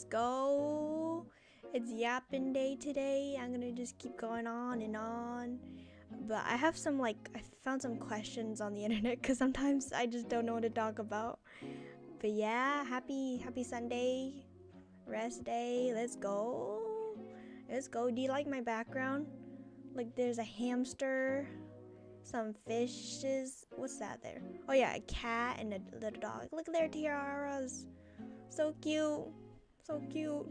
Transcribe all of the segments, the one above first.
let's go. It's yapping day today. I'm gonna just keep going on and on. But I have some I found some questions on the internet because sometimes I just don't know what to talk about. But yeah, happy Sunday, rest day. Let's go. Let's go. Do you like my background? Like there's a hamster, some fishes. What's that there? Oh yeah, a cat and a little dog. Look at their tiaras. So cute. So cute.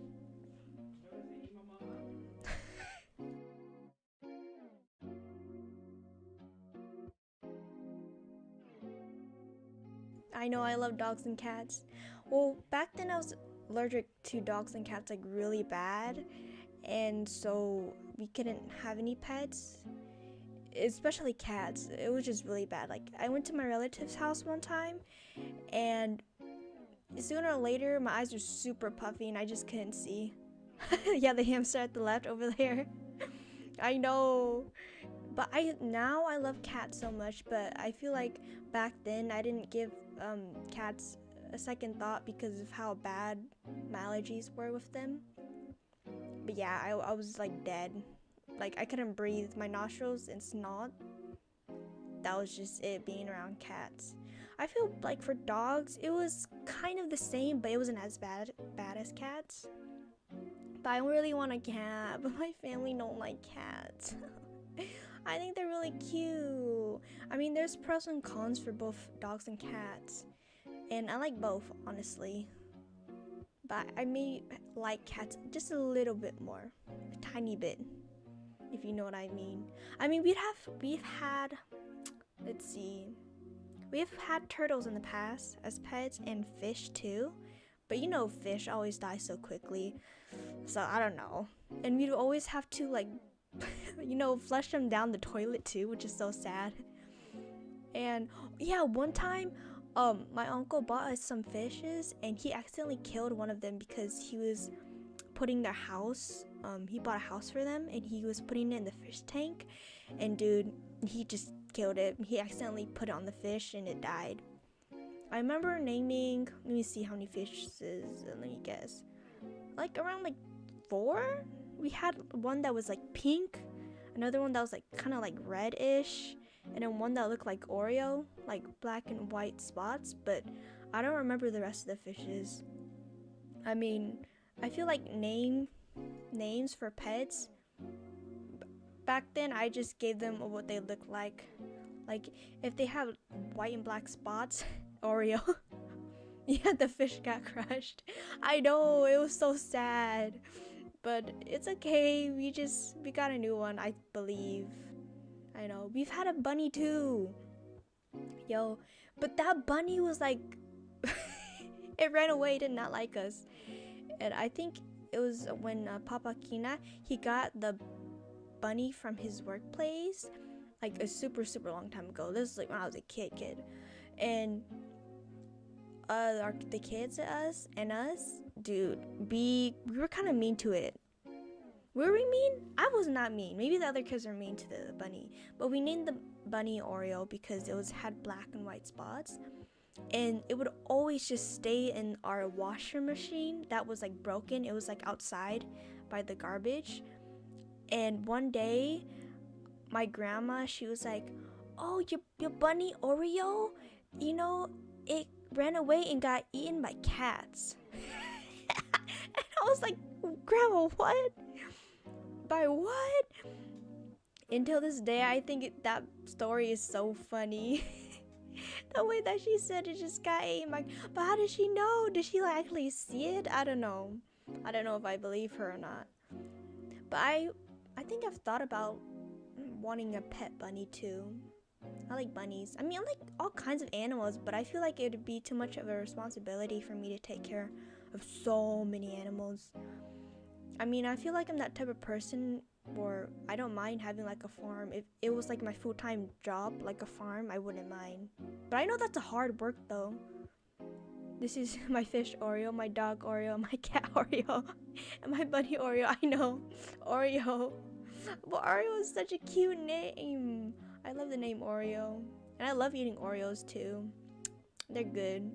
I know I love dogs and cats. Well, back then I was allergic to dogs and cats like really bad, and so we couldn't have any pets, especially cats. It was just really bad. Like I went to my relative's house one time, and sooner or later my eyes were super puffy and I just couldn't see. Yeah, the hamster at the left over there. I know. But I love cats so much, but I feel like back then I didn't give cats a second thought because of how bad my allergies were with them. But yeah, I was like dead. Like I couldn't breathe. My nostrils and snot. That was just it being around cats. I feel like for dogs it was kind of the same, but it wasn't as bad as cats. But I really want a cat, but my family don't like cats. I think they're really cute. I mean, there's pros and cons for both dogs and cats, and I like both, honestly. But I may like cats just a little bit more, a tiny bit, if you know what I mean. I mean, we've had, let's see, we've had turtles in the past as pets and fish too. But you know, fish always die so quickly, so I don't know. And we'd always have to flush them down the toilet too, which is so sad. And yeah, one time, my uncle bought us some fishes, and he accidentally killed one of them because he was putting their house. He bought a house for them, and he was putting it in the fish tank, and dude, he just killed it. He accidentally put it on the fish, and it died. I remember naming. Let me see how many fishes. Let me guess. Like around 4. We had one that was like pink, another one that was like kind of like reddish, and then one that looked like Oreo, like black and white spots, but I don't remember the rest of the fishes. I mean, I feel like names for pets, back then I just gave them what they look like. Like if they have white and black spots, Oreo. Yeah, the fish got crushed. I know, it was so sad. But it's okay. We got a new one, I believe. I know. We've had a bunny too. Yo, but that bunny was like it ran away, did not like us. And I think it was when Papa Kina, he got the bunny from his workplace like a super long time ago. This was like when I was a kid. And the kids and us, dude, we were kind of mean to it. Were we mean? I was not mean. Maybe the other kids were mean to the bunny. But we named the bunny Oreo because it had black and white spots. And it would always just stay in our washer machine that was like broken. It was like outside by the garbage. And one day, my grandma, she was like, "Oh, your bunny Oreo, it ran away and got eaten by cats." And I was like, "Grandma, what? By what?" Until this day, I think that story is so funny. The way that she said it just got eaten by. But how did she know? Did she actually see it? I don't know. I don't know if I believe her or not. But I think I've thought about wanting a pet bunny too. I like bunnies. I mean, I like all kinds of animals, but I feel like it would be too much of a responsibility for me to take care of so many animals. I mean, I feel like I'm that type of person where I don't mind having like a farm. If it was like my full-time job, like a farm, I wouldn't mind. But I know that's a hard work though. This is my fish Oreo, my dog Oreo, my cat Oreo, and my bunny Oreo. I know, Oreo. But Oreo is such a cute name. I love the name Oreo. And I love eating Oreos too. They're good.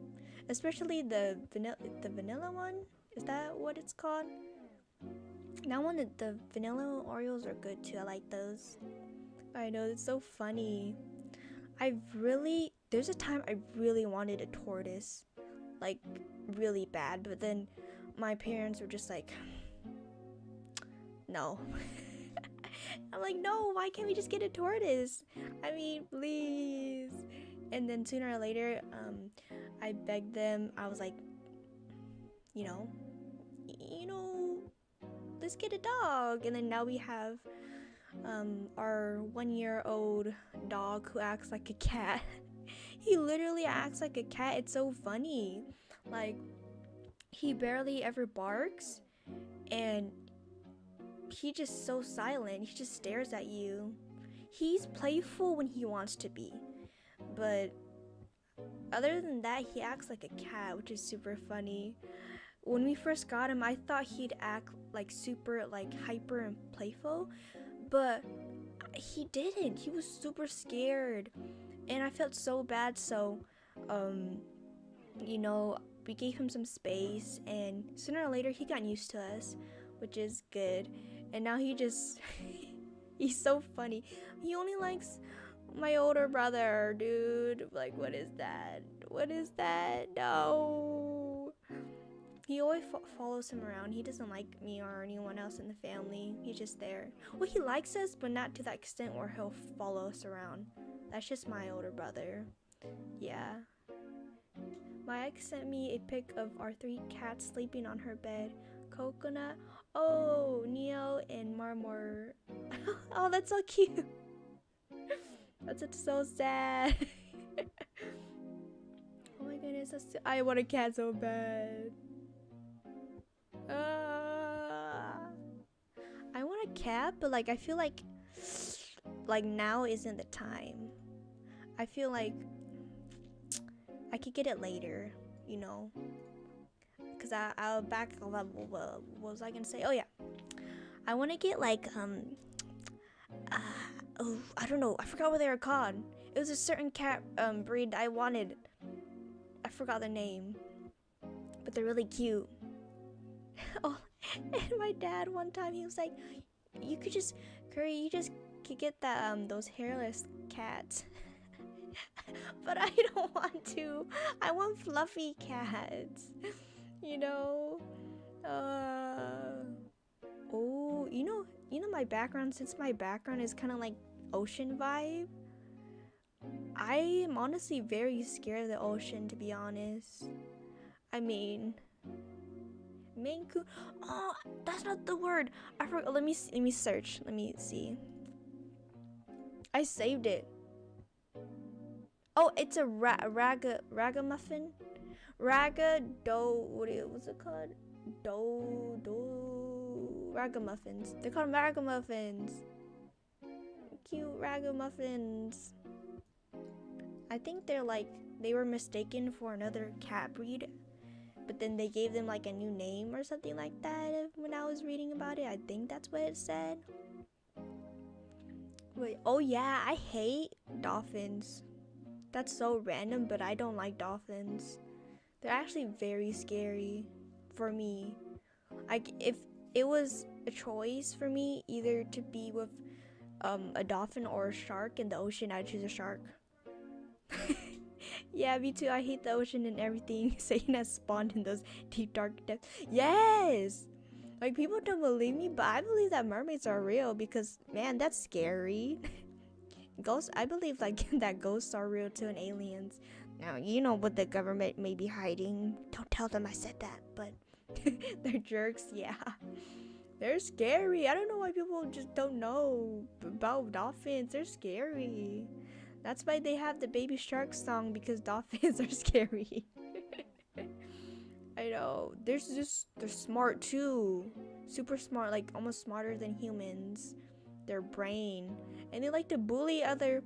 Especially the vanilla one. Is that what it's called? That one, the vanilla Oreos are good too. I like those. I know, it's so funny. There's a time I really wanted a tortoise, like really bad, but then my parents were just like, no. I'm like, no, why can't we just get a tortoise? I mean, please. And then sooner or later, I begged them. I was like, you know, let's get a dog. And then now we have our 1-year-old dog who acts like a cat. He literally acts like a cat. It's so funny. Like, he barely ever barks, and he just so silent. He just stares at you. He's playful when he wants to be, but other than that, he acts like a cat, which is super funny. When we first got him, I thought he'd act like super like hyper and playful, but he didn't. He was super scared, and I felt so bad. So we gave him some space, and sooner or later he got used to us, which is good. And now he just he's so funny. He only likes my older brother, dude. Like, what is that? No. He always follows him around. He doesn't like me or anyone else in the family. He's just there. Well, he likes us, but not to that extent where he'll follow us around. That's just my older brother. Yeah. My ex sent me a pic of our 3 cats sleeping on her bed. Coconut, Neo, and Marmor. Oh, that's so cute. That's so sad. Oh my goodness, I want a cat so bad. I want a cat, but like I feel like now isn't the time. I feel like I could get it later, because I'll back up. What was I gonna say? Oh yeah, I want to get like I don't know. I forgot what they were called. It was a certain cat breed I wanted. I forgot the name, but they're really cute. Oh, and my dad one time he was like, "You could just, Kuri, you just could get that those hairless cats." But I don't want to. I want fluffy cats. Oh, my background. Since my background is kind of like ocean vibe, I am honestly very scared of the ocean, to be honest. I mean, Maine Coon. Oh, that's not the word. I forgot. Let me search. Let me see. I saved it. Oh, it's a ragamuffin. What's it called? Ragamuffins. They're called ragamuffins. Cute ragamuffins. I think they were mistaken for another cat breed, but then they gave them like a new name or something like that when I was reading about it. I think that's what it said. Wait, oh yeah, I hate dolphins. That's so random, but I don't like dolphins. They're actually very scary for me. If it was a choice for me either to be with a dolphin or a shark in the ocean, I'd choose a shark. Yeah, me too. I hate the ocean and everything. Satan has spawned in those deep dark depths. Yes! Like, people don't believe me, but I believe that mermaids are real because, man, that's scary. Ghosts, I believe that ghosts are real too, and aliens. Now, you know what the government may be hiding. Don't tell them I said that, but they're jerks, yeah. They're scary. I don't know why people just don't know about dolphins. They're scary. That's why they have the Baby Shark song, because dolphins are scary. I know. They're smart too. Super smart, like almost smarter than humans. Their brain. And they like to bully other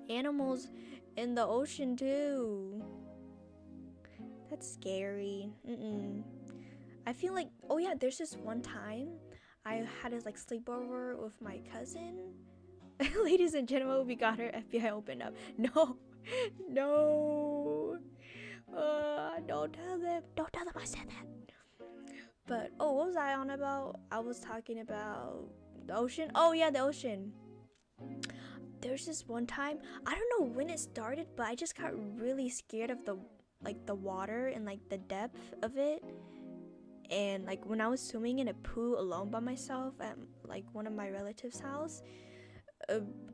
animals in the ocean too. That's scary. I feel like, oh yeah, there's this one time I had a sleepover with my cousin. Ladies and gentlemen, we got her FBI opened up. No. Don't tell them I said that. But oh, what was I on about? I was talking about the ocean. Oh yeah, the ocean. There's this one time, I don't know when it started, but I just got really scared of the water and like the depth of it. And like when I was swimming in a pool alone by myself at like one of my relatives' house,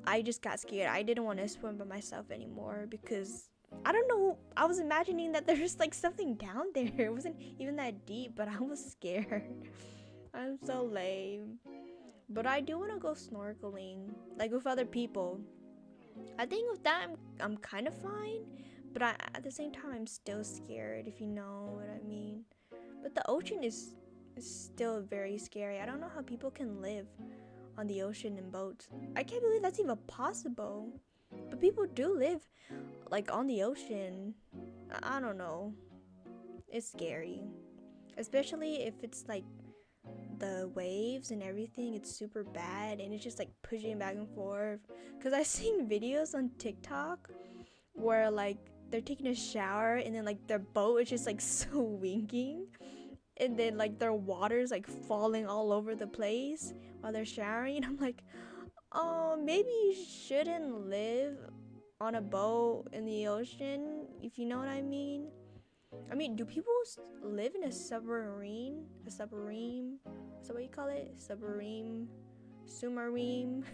I just got scared. I didn't want to swim by myself anymore because I don't know. I was imagining that there's like something down there. It wasn't even that deep, but I was scared. I'm so lame. But I do want to go snorkeling, like with other people. I think with that, I'm kind of fine, but at the same time, I'm still scared, if you know what I mean. But the ocean is still very scary. I don't know how people can live on the ocean in boats. I can't believe that's even possible. But people do live like on the ocean. I don't know. It's scary, especially if it's like the waves and everything. It's super bad and it's just like pushing back and forth. Cause I've seen videos on TikTok where like they're taking a shower and then like their boat is just like swinging, and then like their water's like falling all over the place while they're showering. And I'm like, oh, maybe you shouldn't live on a boat in the ocean, if you know what I mean. I mean, do people live in a submarine? A submarine? Is that what you call it? Submarine? Submarine?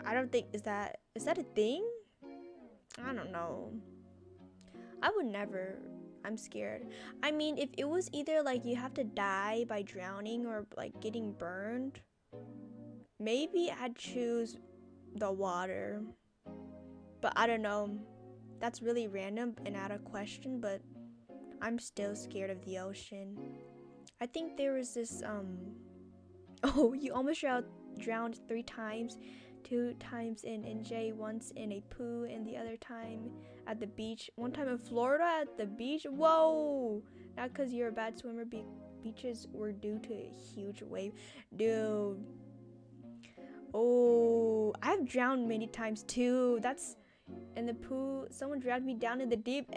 I don't think, is that a thing? I don't know. I would never. I'm scared. I mean, if it was either like you have to die by drowning or like getting burned, maybe I'd choose the water. But I don't know. That's really random and out of question, but I'm still scared of the ocean. I think there was this oh, you almost drowned 3 times. 2 times in NJ, once in a pool, and the other time at the beach. One time in Florida at the beach. Whoa! Not because you're a bad swimmer. Beaches were due to a huge wave. Dude. Oh, I've drowned many times too. That's in the pool. Someone dragged me down in the deep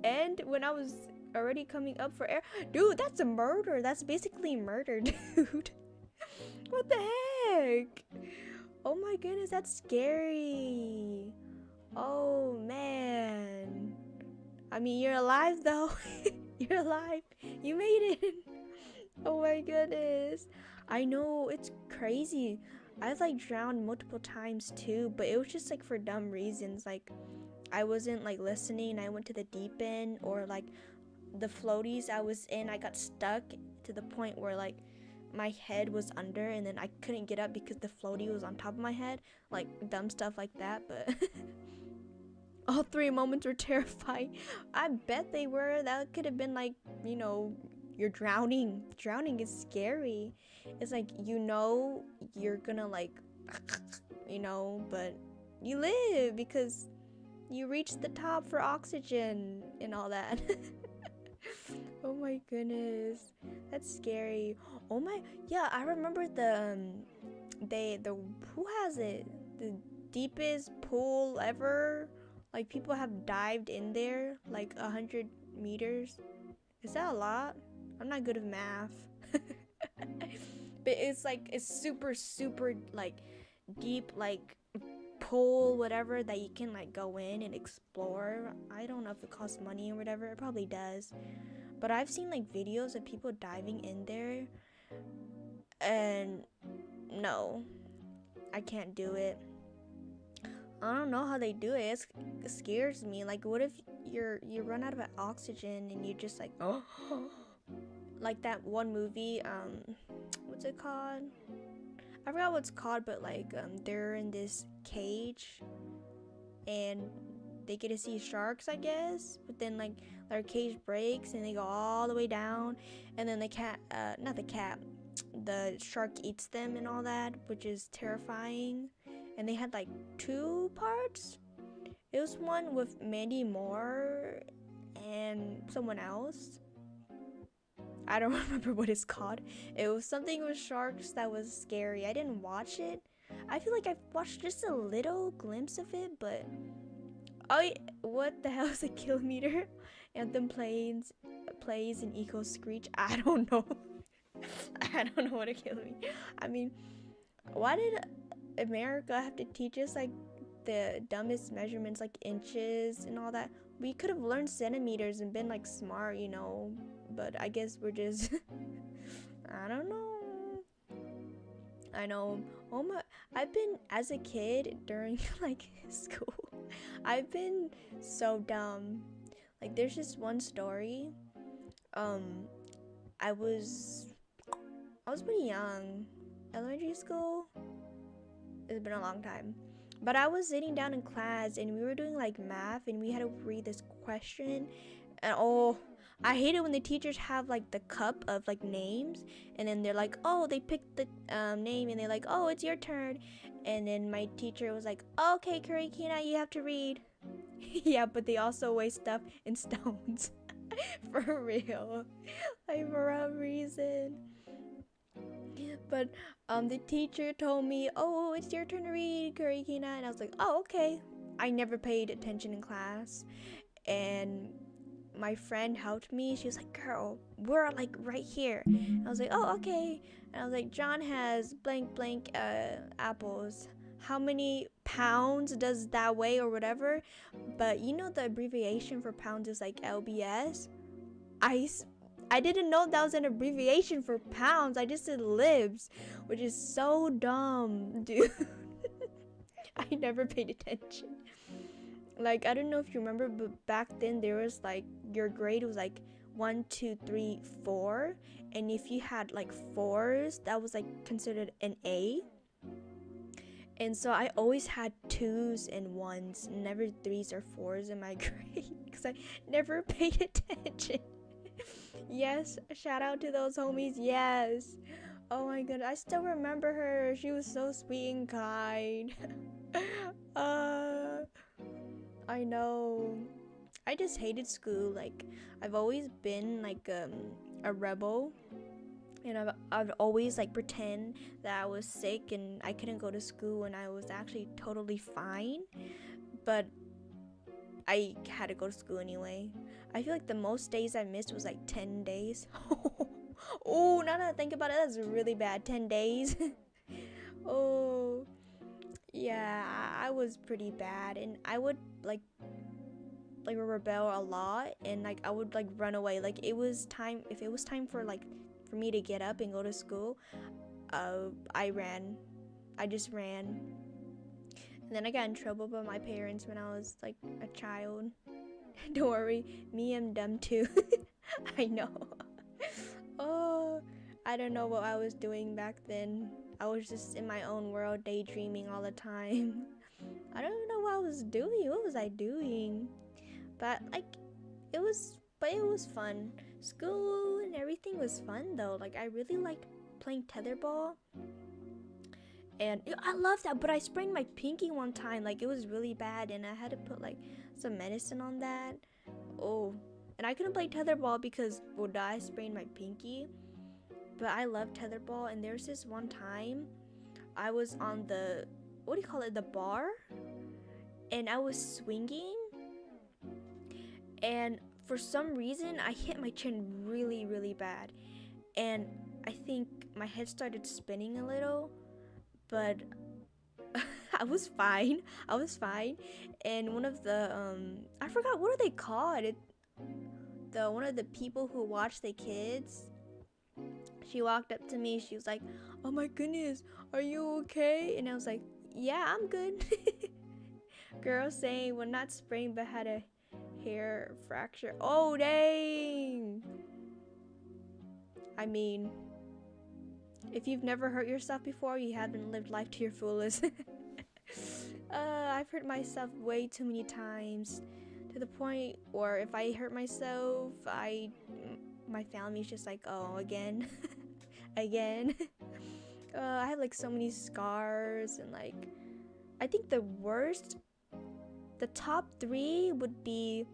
end when I was already coming up for air. Dude, that's a murder. That's basically murder, dude. What the heck? Oh my goodness, that's scary. Oh man. I mean, you're alive though. You're alive. You made it. Oh my goodness. I know, it's crazy. I've like drowned multiple times too, but it was just like for dumb reasons. Like I wasn't like listening. I went to the deep end, or like the floaties I was in, I got stuck to the point where like my head was under and then I couldn't get up because the floaty was on top of my head. Like dumb stuff like that, but all 3 moments were terrifying. I bet they were. That could have been like, you know, you're drowning. Drowning is scary. It's like, you know, you're gonna like, you know, but you live because you reached the top for oxygen and all that. Oh my goodness, that's scary. Oh my, yeah, I remember the who has it? The deepest pool ever. Like people have dived in there like 100 meters. Is that a lot? I'm not good at math. But it's like it's super like deep, like pool, whatever, that you can like go in and explore. I don't know if it costs money or whatever. It probably does. But I've seen like videos of people diving in there, and no, I can't do it. I don't know how they do it. It scares me. Like, what if you run out of oxygen and you just like, oh, like that one movie, what's it called? I forgot what it's called, but like they're in this cage and they get to see sharks, I guess. But then like their cage breaks and they go all the way down, and then the shark eats them and all that, which is terrifying. And they had like 2 parts. It was one with Mandy Moore and someone else. I don't remember what it's called. It was something with sharks that was scary. I didn't watch it. I feel like I've watched just a little glimpse of it, but oh, what the hell is a kilometer? Anthem plays an eco screech. I don't know. I don't know what to kill me. I mean, why did America have to teach us like the dumbest measurements, like inches and all that? We could have learned centimeters and been like smart, you know. But I guess we're just I don't know. I know. Oh my! I've been as a kid during like school. I've been so dumb. Like there's just one story. Um, I was pretty young. Elementary school. It's been a long time. But I was sitting down in class and we were doing like math and we had to read this question. And oh, I hate it when the teachers have like the cup of like names and then they're like, oh, they picked the name and they're like, oh, it's your turn. And then my teacher was like, okay, KuriKina, you have to read. Yeah, but they also weigh stuff in stones. For real. Like for a reason. But the teacher told me, oh, it's your turn to read, KuriKina. And I was like, oh, okay. I never paid attention in class. And my friend helped me. She was like, girl, we're like right here. And I was like, oh, okay. And I was like, John has blank blank apples. How many pounds does that weigh or whatever? But you know the abbreviation for pounds is like LBS. I didn't know that was an abbreviation for pounds. I just said libs, which is so dumb, dude. I never paid attention. Like, I don't know if you remember, but back then there was like, your grade was like 1, 2, 3, 4. And if you had like 4s, that was like considered an A. And so I always had 2s and 1s, never 3s or 4s in my grade because I never paid attention. Yes, shout out to those homies. Yes. Oh my god, I still remember her. She was so sweet and kind. uh I know. I just hated school. Like I've always been like a rebel. And I've always like pretend that I was sick and I couldn't go to school and I was actually totally fine. But I had to go to school anyway. I feel like the most days I missed was like 10 days. Oh, now that I think about it, that's really bad. 10 days. Oh, yeah, I was pretty bad. And I would like rebel a lot. And like I would like run away. Like it was time, if it was time for like for me to get up and go to school, I ran. I just ran. And then I got in trouble by my parents when I was like a child. Don't worry, me, I'm dumb too. I know. Oh, I don't know what I was doing back then. I was just in my own world, daydreaming all the time. I don't know what I was doing. What was I doing? But like, it was fun. School and everything was fun though. Like I really liked playing tetherball. And I love that, but I sprained my pinky one time. Like it was really bad and I had to put like some medicine on that. Oh, and I couldn't play tetherball because I sprained my pinky. But I love tetherball, and there's this one time I was on the, what do you call it, the bar, and I was swinging, and for some reason I hit my chin really, really bad, and I think my head started spinning a little, but I was fine. And one of the I forgot, what are they called? One of the people who watch the kids, she walked up to me. She was like, "Oh my goodness, are you okay?" And I was like, "Yeah, I'm good." Girl saying, well, not sprained, but had a hair fracture. Oh dang! I mean, if you've never hurt yourself before, you haven't lived life to your fullest. I've hurt myself way too many times, to the point where if I hurt myself, my family's just like, oh, again. Again. I have like so many scars, and like I think the top 3 would be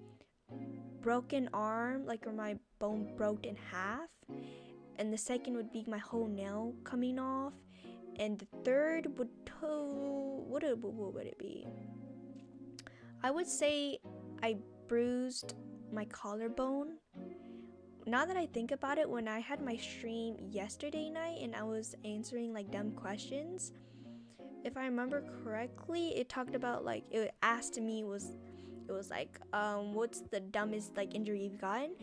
broken arm, like where my bone broke in half, and the second would be my whole nail coming off, and the third would what would it be? I would say I bruised my collarbone now that I think about it, when I had my stream yesterday night and I was answering like dumb questions, if I remember correctly, it talked about like it asked me it was like what's the dumbest like injury you've gotten?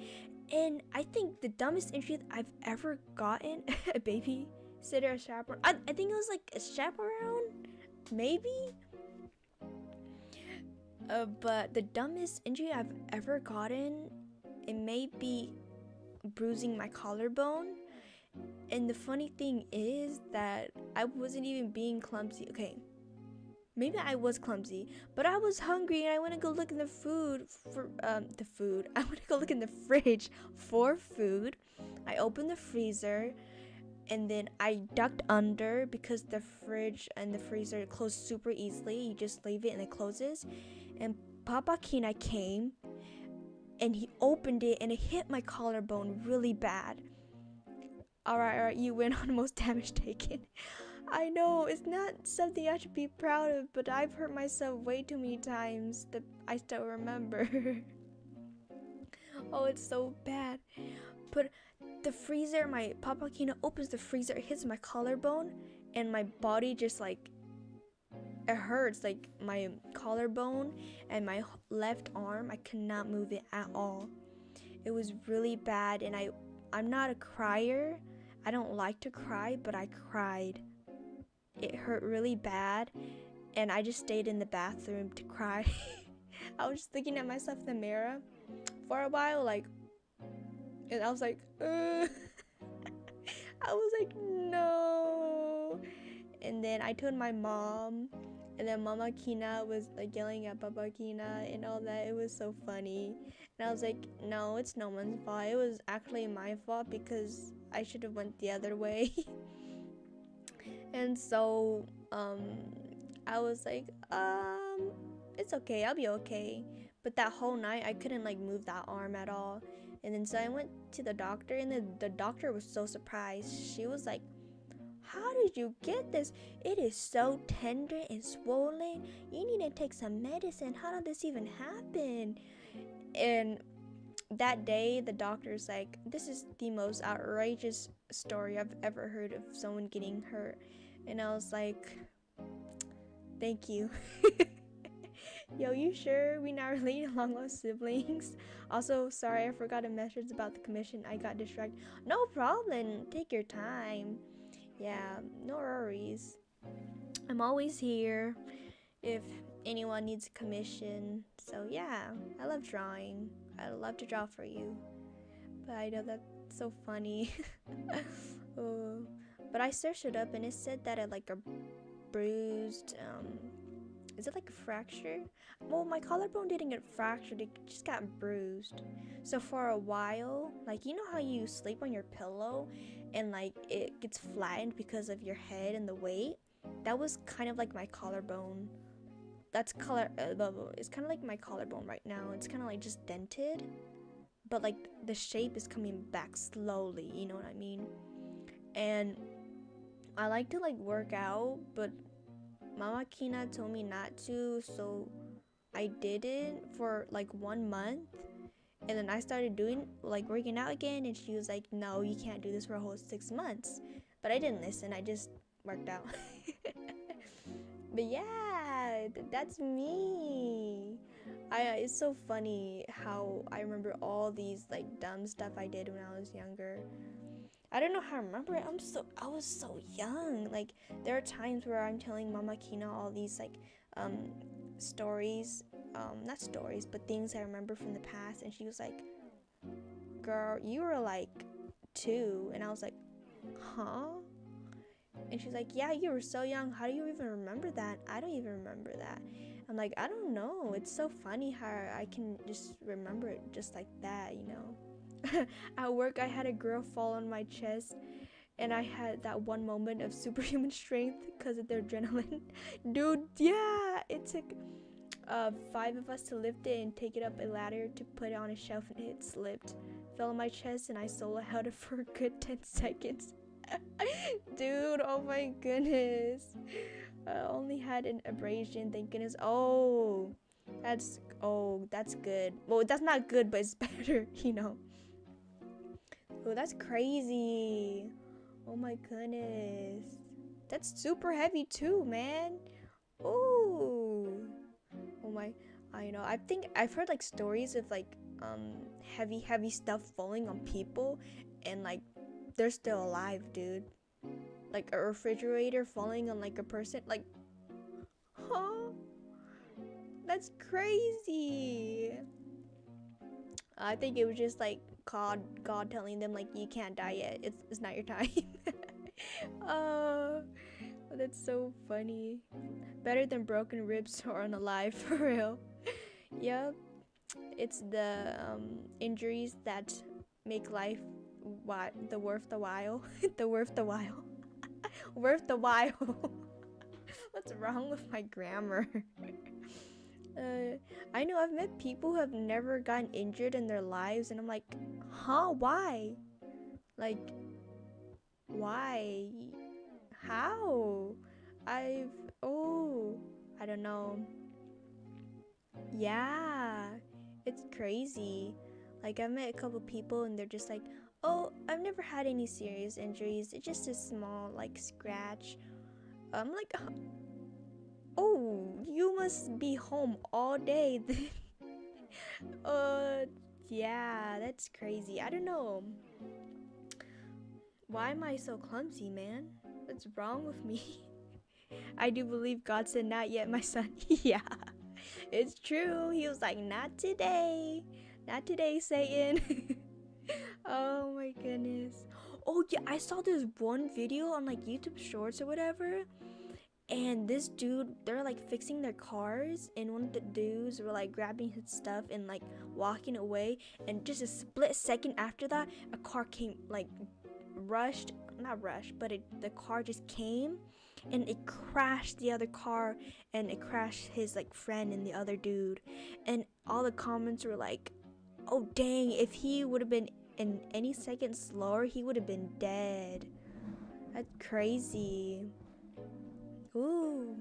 And I think the dumbest injury I've ever gotten, a babysitter, a chaperone. I think it was like a chaperone, maybe. But the dumbest injury I've ever gotten, it may be bruising my collarbone. And the funny thing is that I wasn't even being clumsy. Okay, maybe I was clumsy, but I was hungry and I went to go look in the food for the food. I went to go look in the fridge for food. I opened the freezer and then I ducked under because the fridge and the freezer close super easily. You just leave it and it closes. And Papa Kina came and he opened it and it hit my collarbone really bad. Alright, you win on most damage taken. I know, it's not something I should be proud of, but I've hurt myself way too many times that I still remember. Oh, it's so bad. But the freezer, my Papa Kina opens the freezer, it hits my collarbone, and my body just like, it hurts. Like my collarbone and my left arm, I could not move it at all. It was really bad, and I'm not a crier. I don't like to cry, but I cried. It hurt really bad, and I just stayed in the bathroom to cry. I was just looking at myself in the mirror for a while, like, and I was like, I was like, no. And then I told my mom, and then Mama Kina was like yelling at Papa Kina and all that. It was so funny. And I was like, no, it's no one's fault. It was actually my fault because I should have went the other way. And so I was like, it's okay, I'll be okay. But that whole night I couldn't like move that arm at all. And then so I went to the doctor, and the doctor was so surprised. She was like, how did you get this? It is so tender and swollen. You need to take some medicine. How did this even happen? And that day the doctor's like, this is the most outrageous story I've ever heard of someone getting hurt. And I was like, thank you. Yo, you sure we not related along with siblings? Also, sorry, I forgot a message about the commission. I got distracted. No problem. Take your time. Yeah, no worries. I'm always here if anyone needs a commission. So yeah, I love drawing. I love to draw for you. But I know that's so funny. Oh. But I searched it up and it said that it like a bruised, is it like a fracture? Well, my collarbone didn't get fractured, it just got bruised. So for a while, like, you know how you sleep on your pillow and like it gets flattened because of your head and the weight? That was kind of like my collarbone. It's kind of like my collarbone right now. It's kind of like just dented, but like the shape is coming back slowly, you know what I mean? And I like to like work out, but Mama Kina told me not to, so I did it for like 1 month, and then I started doing like working out again, and she was like, no, you can't do this for a whole 6 months. But I didn't listen, I just worked out. But yeah, that's me. It's so funny how I remember all these like dumb stuff I did when I was younger. I don't know how to remember it. I was so young. Like, there are times where I'm telling Mama Kina all these like stories, not stories, but things I remember from the past, and she was like, girl, you were like 2. And I was like, huh? And she's like, yeah, you were so young. How do you even remember that? I don't even remember that. I'm like, I don't know. It's so funny how I can just remember it just like that, you know? At work, I had a girl fall on my chest, and I had that one moment of superhuman strength because of the adrenaline. Dude, yeah, it took 5 of us to lift it and take it up a ladder to put it on a shelf, and it slipped, fell on my chest, and I solo held it for a good 10 seconds. Dude, oh my goodness. I only had an abrasion, thank goodness. That's good. Well, that's not good, but it's better, you know. Oh, that's crazy. Oh my goodness. That's super heavy too, man. Ooh. Oh my. I know. I think I've heard like stories of like heavy stuff falling on people and like they're still alive, dude. Like a refrigerator falling on like a person, like, huh? That's crazy. I think it was just like God telling them like you can't die yet. It's not your time. uh, that's so funny. Better than broken ribs or unalive for real. Yep, it's the injuries that make life the worth the while. The worth the while. Worth the while. What's wrong with my grammar? Uh, I know I've met people who have never gotten injured in their lives, and I'm like, huh? Why? Like, why? How? I've, oh, I don't know. Yeah, it's crazy. Like, I've met a couple people, and they're just like, oh, I've never had any serious injuries. It's just a small, like, scratch. I'm like, oh, you must be home all day. uh, yeah, that's crazy. I don't know. Why am I so clumsy, man? What's wrong with me? I do believe God said, not yet, my son. Yeah, it's true. He was like, not today. Not today, Satan. Oh my goodness. Oh, yeah, I saw this one video on like YouTube Shorts or whatever. And this dude, they're like fixing their cars, and one of the dudes were like grabbing his stuff and like walking away. And just a split second after that, a car came, like not rushed, but the car just came and it crashed the other car, and it crashed his like friend and the other dude. And all the comments were like, oh dang, if he would have been in any second slower, he would have been dead. That's crazy. Ooh,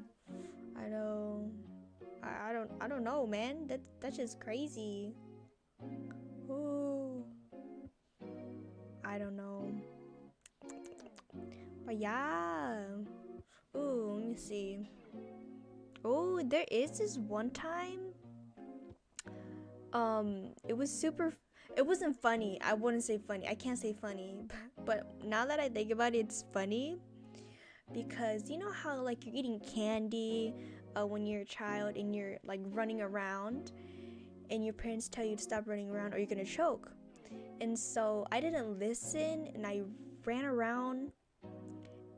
I know. I don't know, man. That's just crazy. Ooh, I don't know. But yeah. Ooh, let me see. Oh, there is this one time. It was super. It wasn't funny. I wouldn't say funny. I can't say funny. But now that I think about it, it's funny because you know how like you're eating candy when you're a child and you're like running around, and your parents tell you to stop running around or you're gonna choke. And so I didn't listen and I ran around,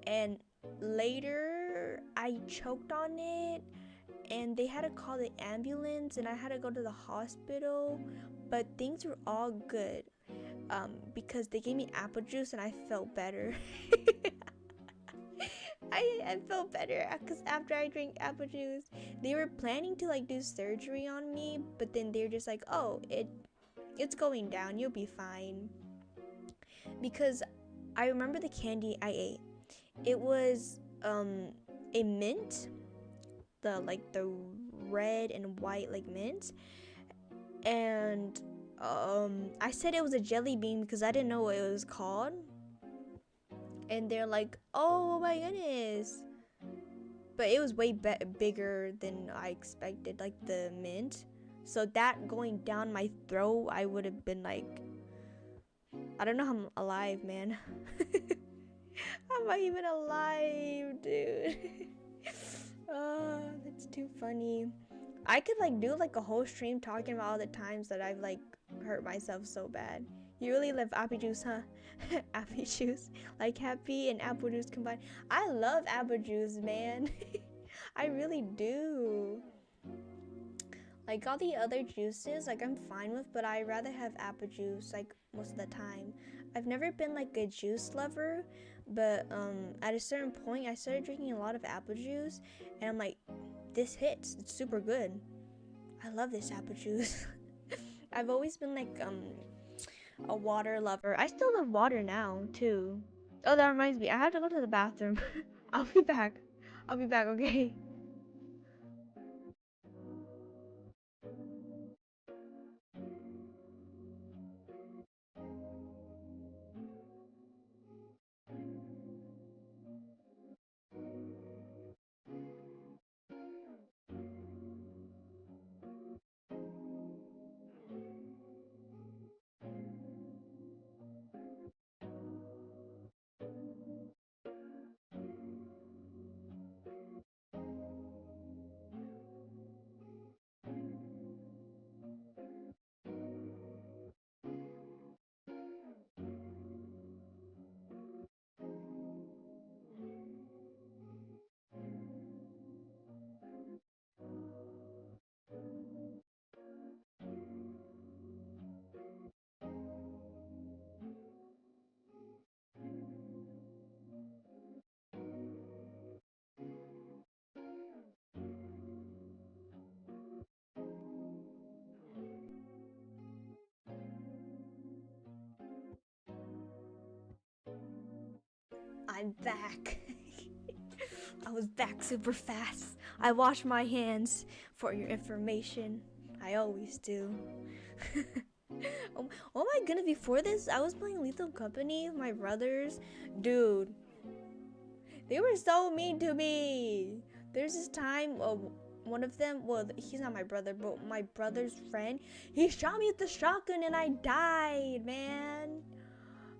and later I choked on it, and they had to call the ambulance and I had to go to the hospital, but things were all good because they gave me apple juice and I felt better. I felt better because after I drank apple juice. They were planning to like do surgery on me, but then they're just like, oh, it's going down, you'll be fine. Because I remember the candy I ate. It was a mint, the red and white like mint, and I said it was a jelly bean because I didn't know what it was called. And they're like, oh my goodness. But it was way bigger than I expected, like the mint. So that going down my throat, I would have been like, I don't know how I'm alive, man. How am I even alive, dude? Oh, that's too funny. I could like do like a whole stream talking about all the times that I've like hurt myself so bad. You really love apple juice, huh? Apple juice, like happy and apple juice combined. I love apple juice, man. I really do. Like all the other juices, like I'm fine with, but I rather have apple juice like most of the time. I've never been like a juice lover, but at a certain point I started drinking a lot of apple juice, and I'm like, this hits. It's super good. I love this apple juice. I've always been like a water lover. I still love water now too. Oh, that reminds me. I have to go to the bathroom. I'll be back. I'll be back, okay? I'm back. I was back super fast. I washed my hands for your information. I always do. Oh my goodness, before this, I was playing Lethal Company with my brothers. Dude, they were so mean to me. There's this time, one of them, well, he's not my brother, but my brother's friend, he shot me with the shotgun and I died, man.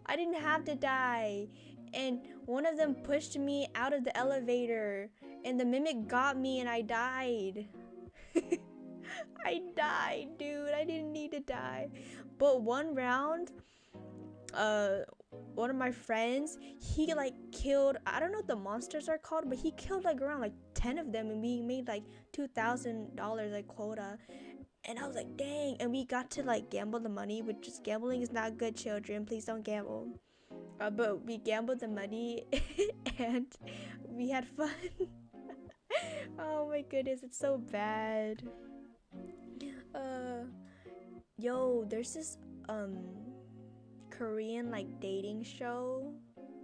I didn't have to die. And one of them pushed me out of the elevator and the mimic got me and I died. I died, dude. I didn't need to die. But one round, one of my friends, he like killed, I don't know what the monsters are called, but he killed like around like 10 of them and we made like $2,000 like quota. And I was like, dang. And we got to like gamble the money, which is gambling is not good, children. Please don't gamble. But we gambled the money and we had fun. Oh my goodness, it's so bad. Yo, there's this Korean like dating show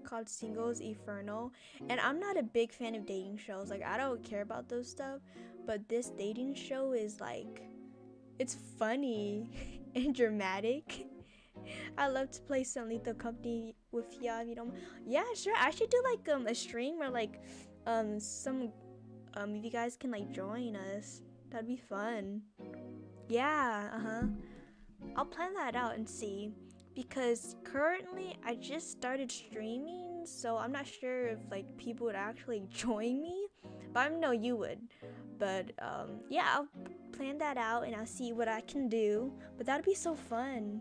called Singles Inferno, and I'm not a big fan of dating shows. Like, I don't care about those stuff, but this dating show is like, it's funny and dramatic. I love to play some Lethal Company with y'all, if you don't. Yeah, sure. I should do like a stream or like some if you guys can like join us, that'd be fun. Yeah, I'll plan that out and see, because currently I just started streaming, so I'm not sure if like people would actually join me, but I know you would. But yeah, I'll plan that out and I'll see what I can do. But that'd be so fun,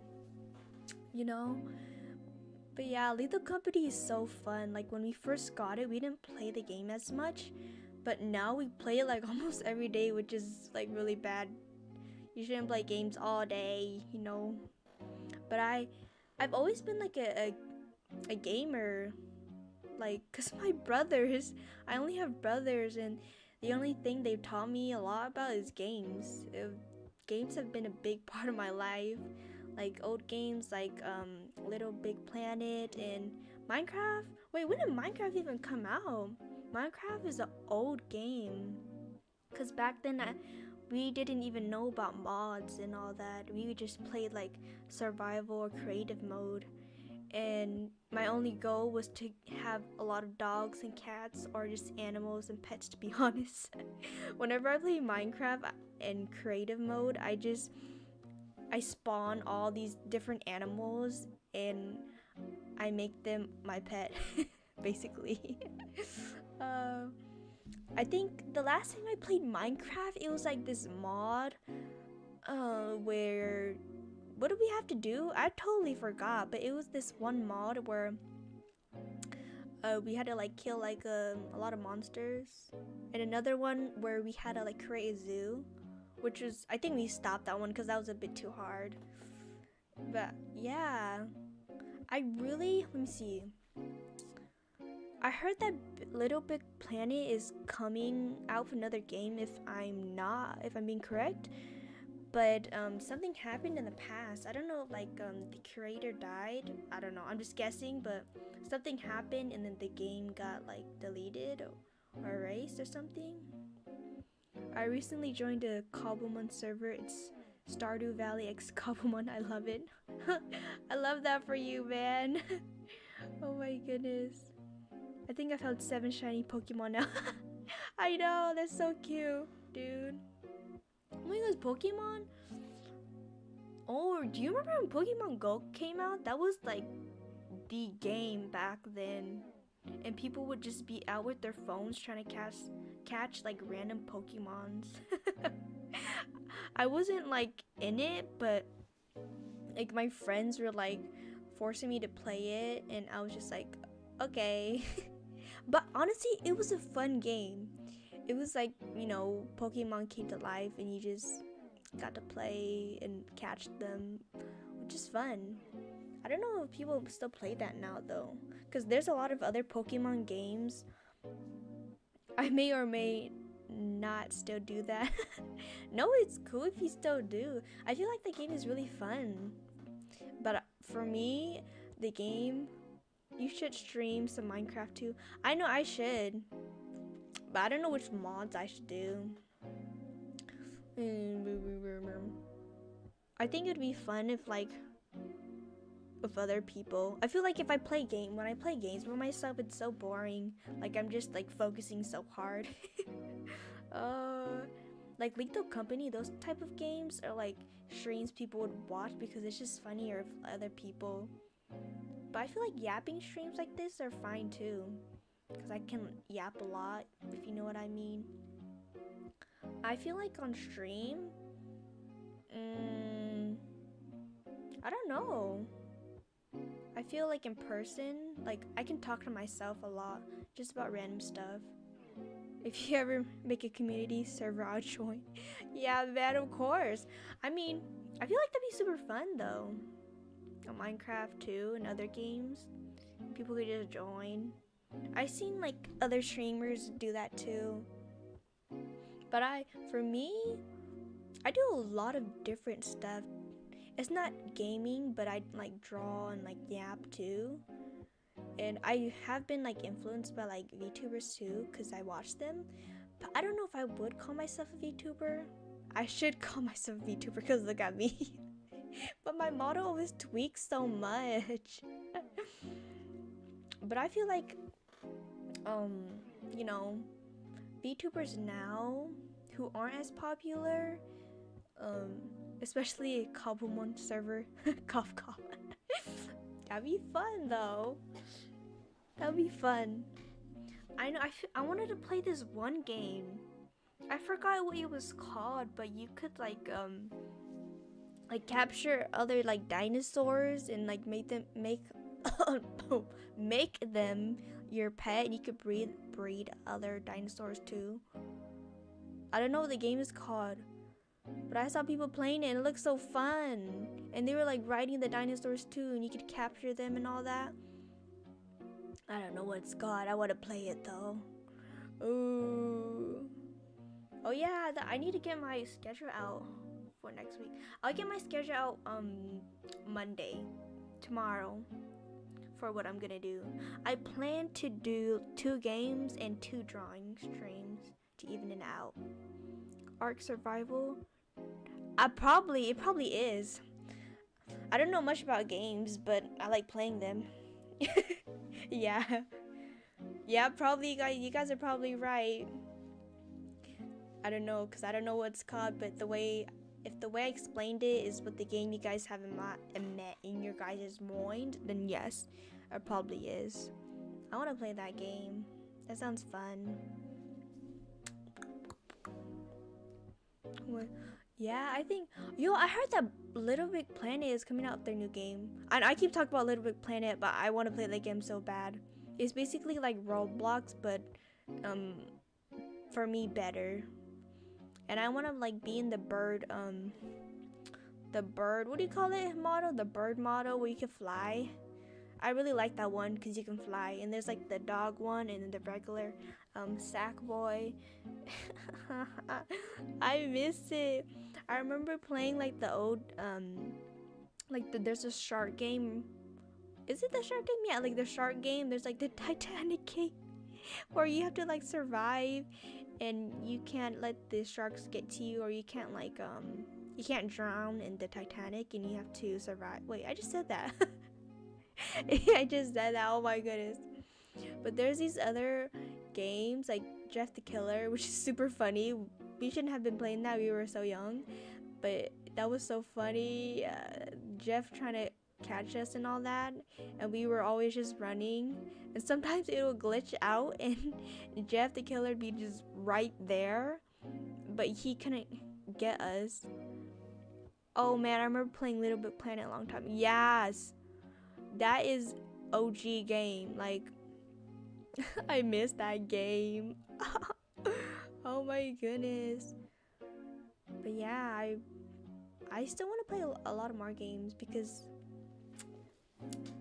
you know. But yeah, Lethal Company is so fun. Like, when we first got it, we didn't play the game as much, but now we play it like almost every day, which is like really bad. You shouldn't play games all day, you know. But I've always been like a gamer, like, cause my brothers, I only have brothers, and the only thing they've taught me a lot about is games. Games have been a big part of my life, like old games like Little Big Planet and Minecraft. Wait, when did Minecraft even come out? Minecraft is an old game, cause back then we didn't even know about mods and all that. We just played like survival or creative mode. And my only goal was to have a lot of dogs and cats, or just animals and pets, to be honest. Whenever I play Minecraft in creative mode, I spawn all these different animals and I make them my pet, basically. I think the last time I played Minecraft, it was like this mod where, what did we have to do? I totally forgot, but it was this one mod where we had to like kill like a lot of monsters, and another one where we had to like create a zoo, which was, I think we stopped that one because that was a bit too hard. But yeah, let me see. I heard that Little Big Planet is coming out with another game, if I'm being correct. But something happened in the past. I don't know if like the creator died. I don't know. I'm just guessing, but something happened and then the game got like deleted or erased or something. I recently joined a Cobblemon server. It's Stardew Valley X Cobblemon. I love it. I love that for you, man. Oh my goodness. I think I found 7 shiny Pokemon now. I know, that's so cute, dude. Oh my gosh, Pokemon? Oh, do you remember when Pokemon Go came out? That was like the game back then. And people would just be out with their phones trying to catch like random Pokemons. I wasn't like in it, but like my friends were like forcing me to play it, and I was just like, okay. But honestly, it was a fun game. It was like, you know, Pokemon came to life and you just got to play and catch them, which is fun. I don't know if people still play that now though, because there's a lot of other Pokemon games. I may or may not still do that. No, it's cool if you still do. I feel like the game is really fun. But for me, the game You should stream some Minecraft too. I know I should, but I don't know which mods I should do. I think it'd be fun if like with other people. I feel like if I play when I play games by myself, it's so boring. Like I'm just like focusing so hard. Like Lethal Company, those type of games are like streams people would watch because it's just funnier with other people. But I feel like yapping streams like this are fine too, because I can yap a lot, if you know what I mean. I feel like on stream, I don't know. I feel like in person, like I can talk to myself a lot, just about random stuff. If you ever make a community server, I'll join. Yeah, man, of course. I mean, I feel like that'd be super fun though. On Minecraft too and other games, people could just join. I've seen like other streamers do that too. But for me, I do a lot of different stuff. It's not gaming, but I like draw and like yap too. And I have been like influenced by like VTubers too, because I watch them. But I don't know if I would call myself a VTuber. I should call myself a VTuber because look at me. But my model always tweaks so much. But I feel like, you know, VTubers now who aren't as popular, especially a Cobblemon server, cough cough. That'd be fun though. That'd be fun. I know. I wanted to play this one game. I forgot what it was called, but you could like capture other like dinosaurs and like make them your pet, and you could breed other dinosaurs too. I don't know what the game is called, but I saw people playing it and it looked so fun. And they were like riding the dinosaurs too, and you could capture them and all that. I don't know what it's called. I want to play it though. Ooh. Oh yeah, I need to get my schedule out for next week. I'll get my schedule out Monday, tomorrow, for what I'm gonna do. I plan to do 2 games and 2 drawing streams to even it out. Ark Survival. It probably is. I don't know much about games, but I like playing them. Yeah. Yeah, probably you guys are probably right. I don't know, cause I don't know what it's called, but if the way I explained it is what the game you guys have in your guys' mind, then yes, it probably is. I want to play that game. That sounds fun. What? Yeah, I think I heard that Little Big Planet is coming out with their new game. And I keep talking about Little Big Planet, but I want to play that game so bad. It's basically like Roblox, but for me better. And I want to like be in the bird what do you call it model? The bird model where you can fly. I really like that one because you can fly. And there's like the dog one and then the regular sack boy. I miss it. I remember playing like the old there's a shark game. Is it the shark game? Yeah, like the shark game. There's like the Titanic game where you have to like survive and you can't let the sharks get to you, or you can't like you can't drown in the Titanic and you have to survive. Wait, I just said that. I just said that. Oh my goodness. But there's these other games like Jeff the Killer, which is super funny. We shouldn't have been playing that. We were so young, but that was so funny. Jeff trying to catch us and all that, and we were always just running, and sometimes it would glitch out and Jeff the Killer would be just right there, but he couldn't get us. Oh man, I remember playing Little Big Planet a long time. Yes, that is OG game. Like I miss that game. Oh my goodness. But yeah, I still want to play a lot of more games because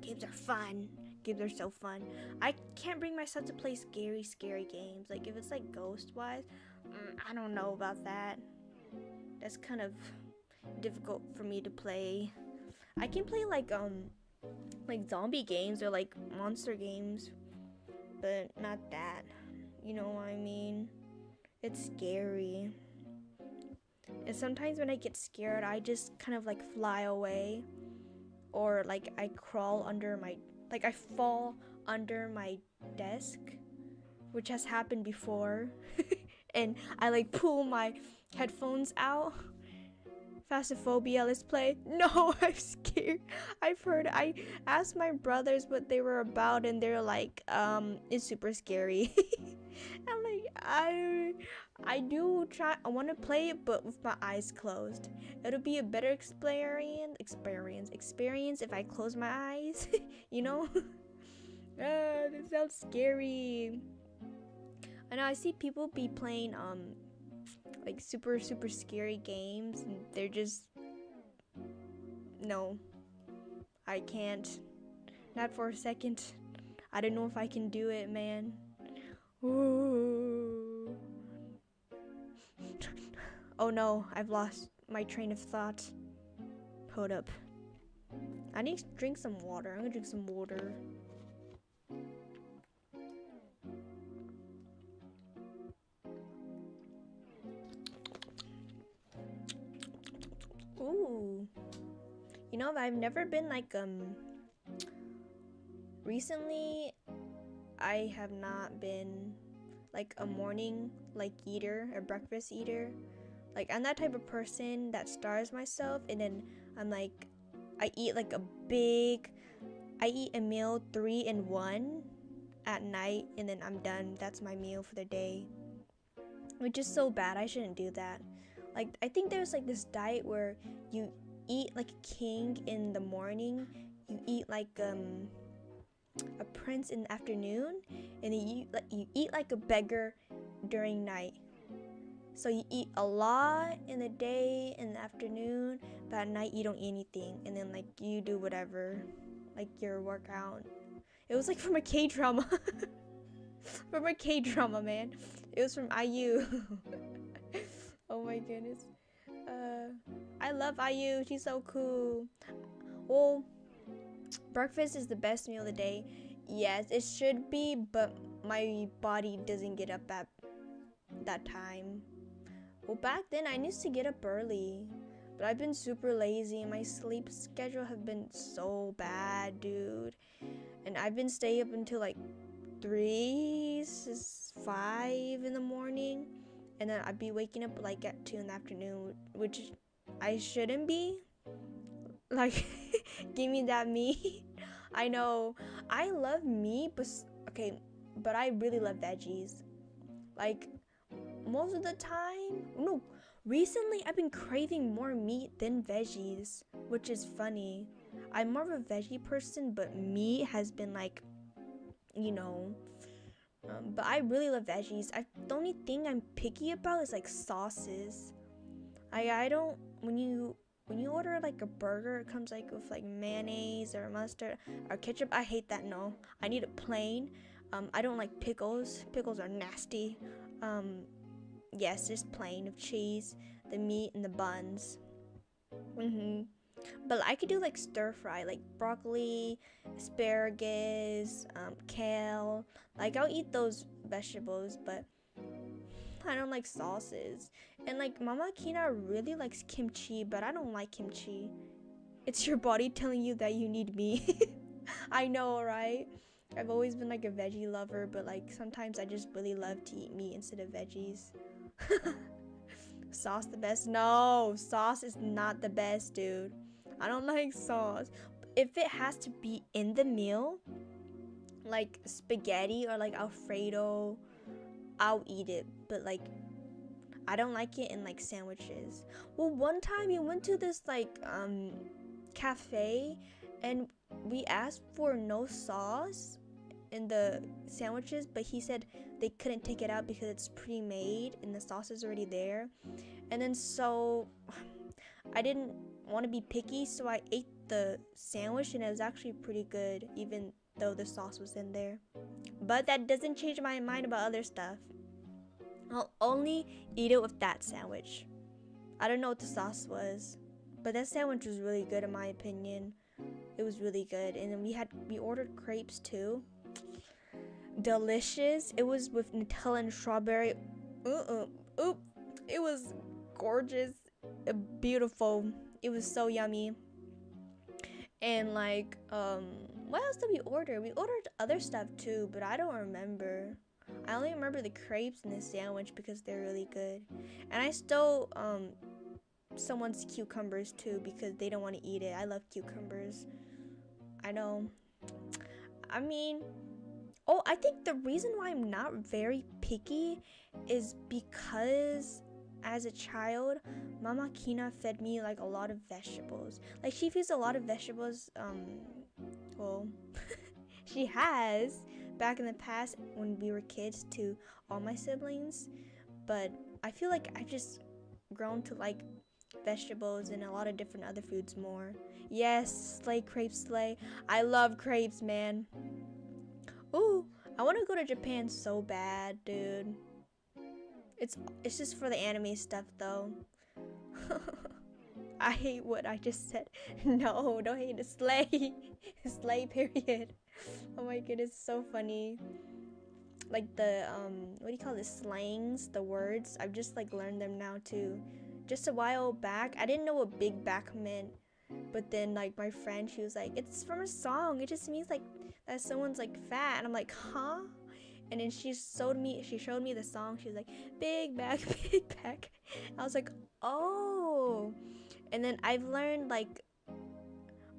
games are fun. Games are so fun. I can't bring myself to play scary games. Like if it's like Ghost-wise, I don't know about that. That's kind of difficult for me to play. I can play like like zombie games or like monster games, but not that. You know what I mean? It's scary. And sometimes when I get scared, I just kind of like fly away, or like I crawl under my, like I fall under my desk, which has happened before. And I like pull my headphones out. Phasmophobia, let's play. No, I'm scared. I asked my brothers what they were about, and they're like, it's super scary. I'm like, I do try, I want to play it, but with my eyes closed. It'll be a better experience if I close my eyes, you know? That sounds scary. I know I see people be playing like super scary games, and they're just, no, I can't, not for a second. I don't know if I can do it, man. Ooh. Oh no, I've lost my train of thought. Hold up, I need to drink some water. I'm gonna drink some water. Ooh, you know, I've never been like recently I have not been like a morning like eater, a breakfast eater. Like I'm that type of person that starves myself, and then I'm like, I eat a meal 3 in 1 at night, and then I'm done. That's my meal for the day, which is so bad. I shouldn't do that. Like I think there's like this diet where you eat like a king in the morning, you eat like a prince in the afternoon, and then you eat like a beggar during night. So you eat a lot in the day, in the afternoon, but at night you don't eat anything, and then like you do whatever, like your workout. It was like from a K-drama. From a K-drama, man. It was from IU. Oh my goodness. I love IU. She's so cool. Well, breakfast is the best meal of the day. Yes, it should be, but my body doesn't get up at that time. Well, back then I used to get up early, but I've been super lazy. My sleep schedule have been so bad, dude. And I've been staying up until like 3, 5 in the morning, and then I'd be waking up like at 2 in the afternoon, which I shouldn't be. Like, give me that meat. I know I love meat, but I really love veggies. Like most of the time, no. Recently, I've been craving more meat than veggies, which is funny. I'm more of a veggie person, but meat has been like, you know. But I really love veggies. The only thing I'm picky about is like sauces. I don't, when you order like a burger, it comes like with like mayonnaise or mustard or ketchup. I hate that. No, I need it plain. I don't like pickles. Pickles are nasty. Yes, just plain of cheese, the meat, and the buns. But I could do like stir fry, like broccoli, asparagus, kale. Like I'll eat those vegetables, but I don't like sauces. And like Mama Kina really likes kimchi, but I don't like kimchi. It's your body telling you that you need meat. I know, right? I've always been like a veggie lover, but like sometimes I just really love to eat meat instead of veggies. Sauce the best? No, sauce is not the best, dude. I don't like sauce. If it has to be in the meal, like spaghetti or like Alfredo, I'll eat it. But like, I don't like it in like sandwiches. Well, one time we went to this like cafe, and we asked for no sauce in the sandwiches, but he said they couldn't take it out because it's pre-made and the sauce is already there. And then so I didn't want to be picky, so I ate the sandwich, and it was actually pretty good even though the sauce was in there. But that doesn't change my mind about other stuff. I'll only eat it with that sandwich. I don't know what the sauce was, but that sandwich was really good in my opinion. It was really good. And then we ordered crepes too. Delicious. It was with Nutella and strawberry. Oop. It was gorgeous, beautiful. It was so yummy. And like, what else did we order? We ordered other stuff too, but I don't remember. I only remember the crepes and the sandwich because they're really good. And I stole someone's cucumbers too because they don't want to eat it. I love cucumbers. I know. I mean, oh, I think the reason why I'm not very picky is because as a child, Mama Kina fed me like a lot of vegetables. Like she feeds a lot of vegetables, well, she has back in the past when we were kids to all my siblings. But I feel like I've just grown to like vegetables and a lot of different other foods more. Yes, slay crepes, slay. I love crepes, man. Ooh, I want to go to Japan so bad, dude. It's just for the anime stuff though. I hate what I just said. No, don't hate it. Slay. Slay, period. Oh my goodness, so funny. Like the what do you call this, slangs, the words, I've just like learned them now too. Just a while back I didn't know what big back meant, but then like my friend, she was like, it's from a song, it just means like that someone's like fat, and I'm like, huh? And then she showed me the song. She was like, big back, big back. I was like, oh. And then I've learned like,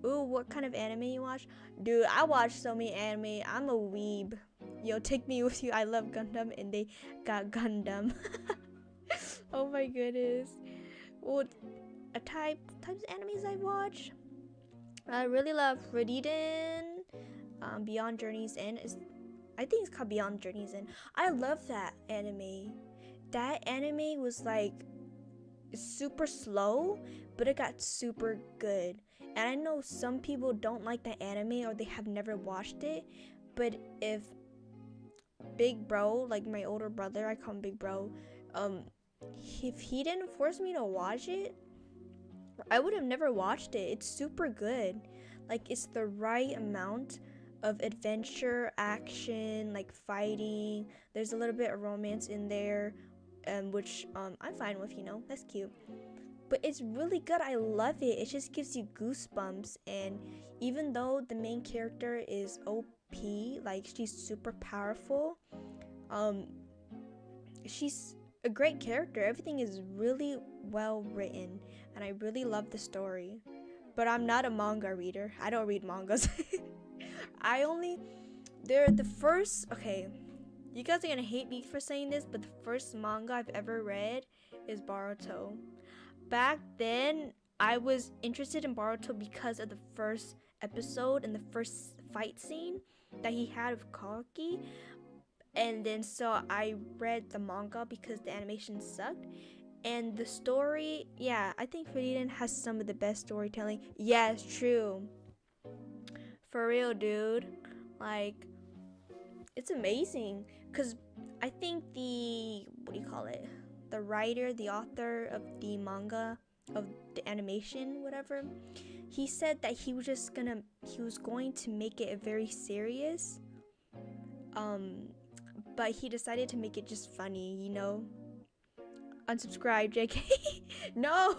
ooh, what kind of anime you watch? Dude, I watch so many anime. I'm a weeb. Yo, take me with you. I love Gundam, and they got Gundam. Oh my goodness. Well, types of animes I watch. I really love Frieren. Beyond Journey's End is, I think it's called Beyond Journey's End. I love that anime. That anime was like super slow, but it got super good. And I know some people don't like that anime or they have never watched it, but if Big Bro, like my older brother, I call him Big Bro, if he didn't force me to watch it, I would have never watched it. It's super good. Like, it's the right amount of adventure, action, like fighting. There's a little bit of romance in there, which I'm fine with, that's cute. But it's really good. I love it. It just gives you goosebumps. And even though the main character is OP, like she's super powerful, she's a great character. Everything is really well written, and I really love the story. But I'm not a manga reader. I don't read mangas. Okay, you guys are gonna hate me for saying this, but the first manga I've ever read is Boruto. Back then, I was interested in Boruto because of the first episode and the first fight scene that he had with Kawaki. And then so I read the manga because the animation sucked. And the story, yeah, I think Frieren has some of the best storytelling. Yeah, it's true. For real, dude. Like, it's amazing. Because I think the writer, the author of the manga, of the animation, whatever, he said that he was going to make it very serious. But he decided to make it just funny, Unsubscribe, JK. No.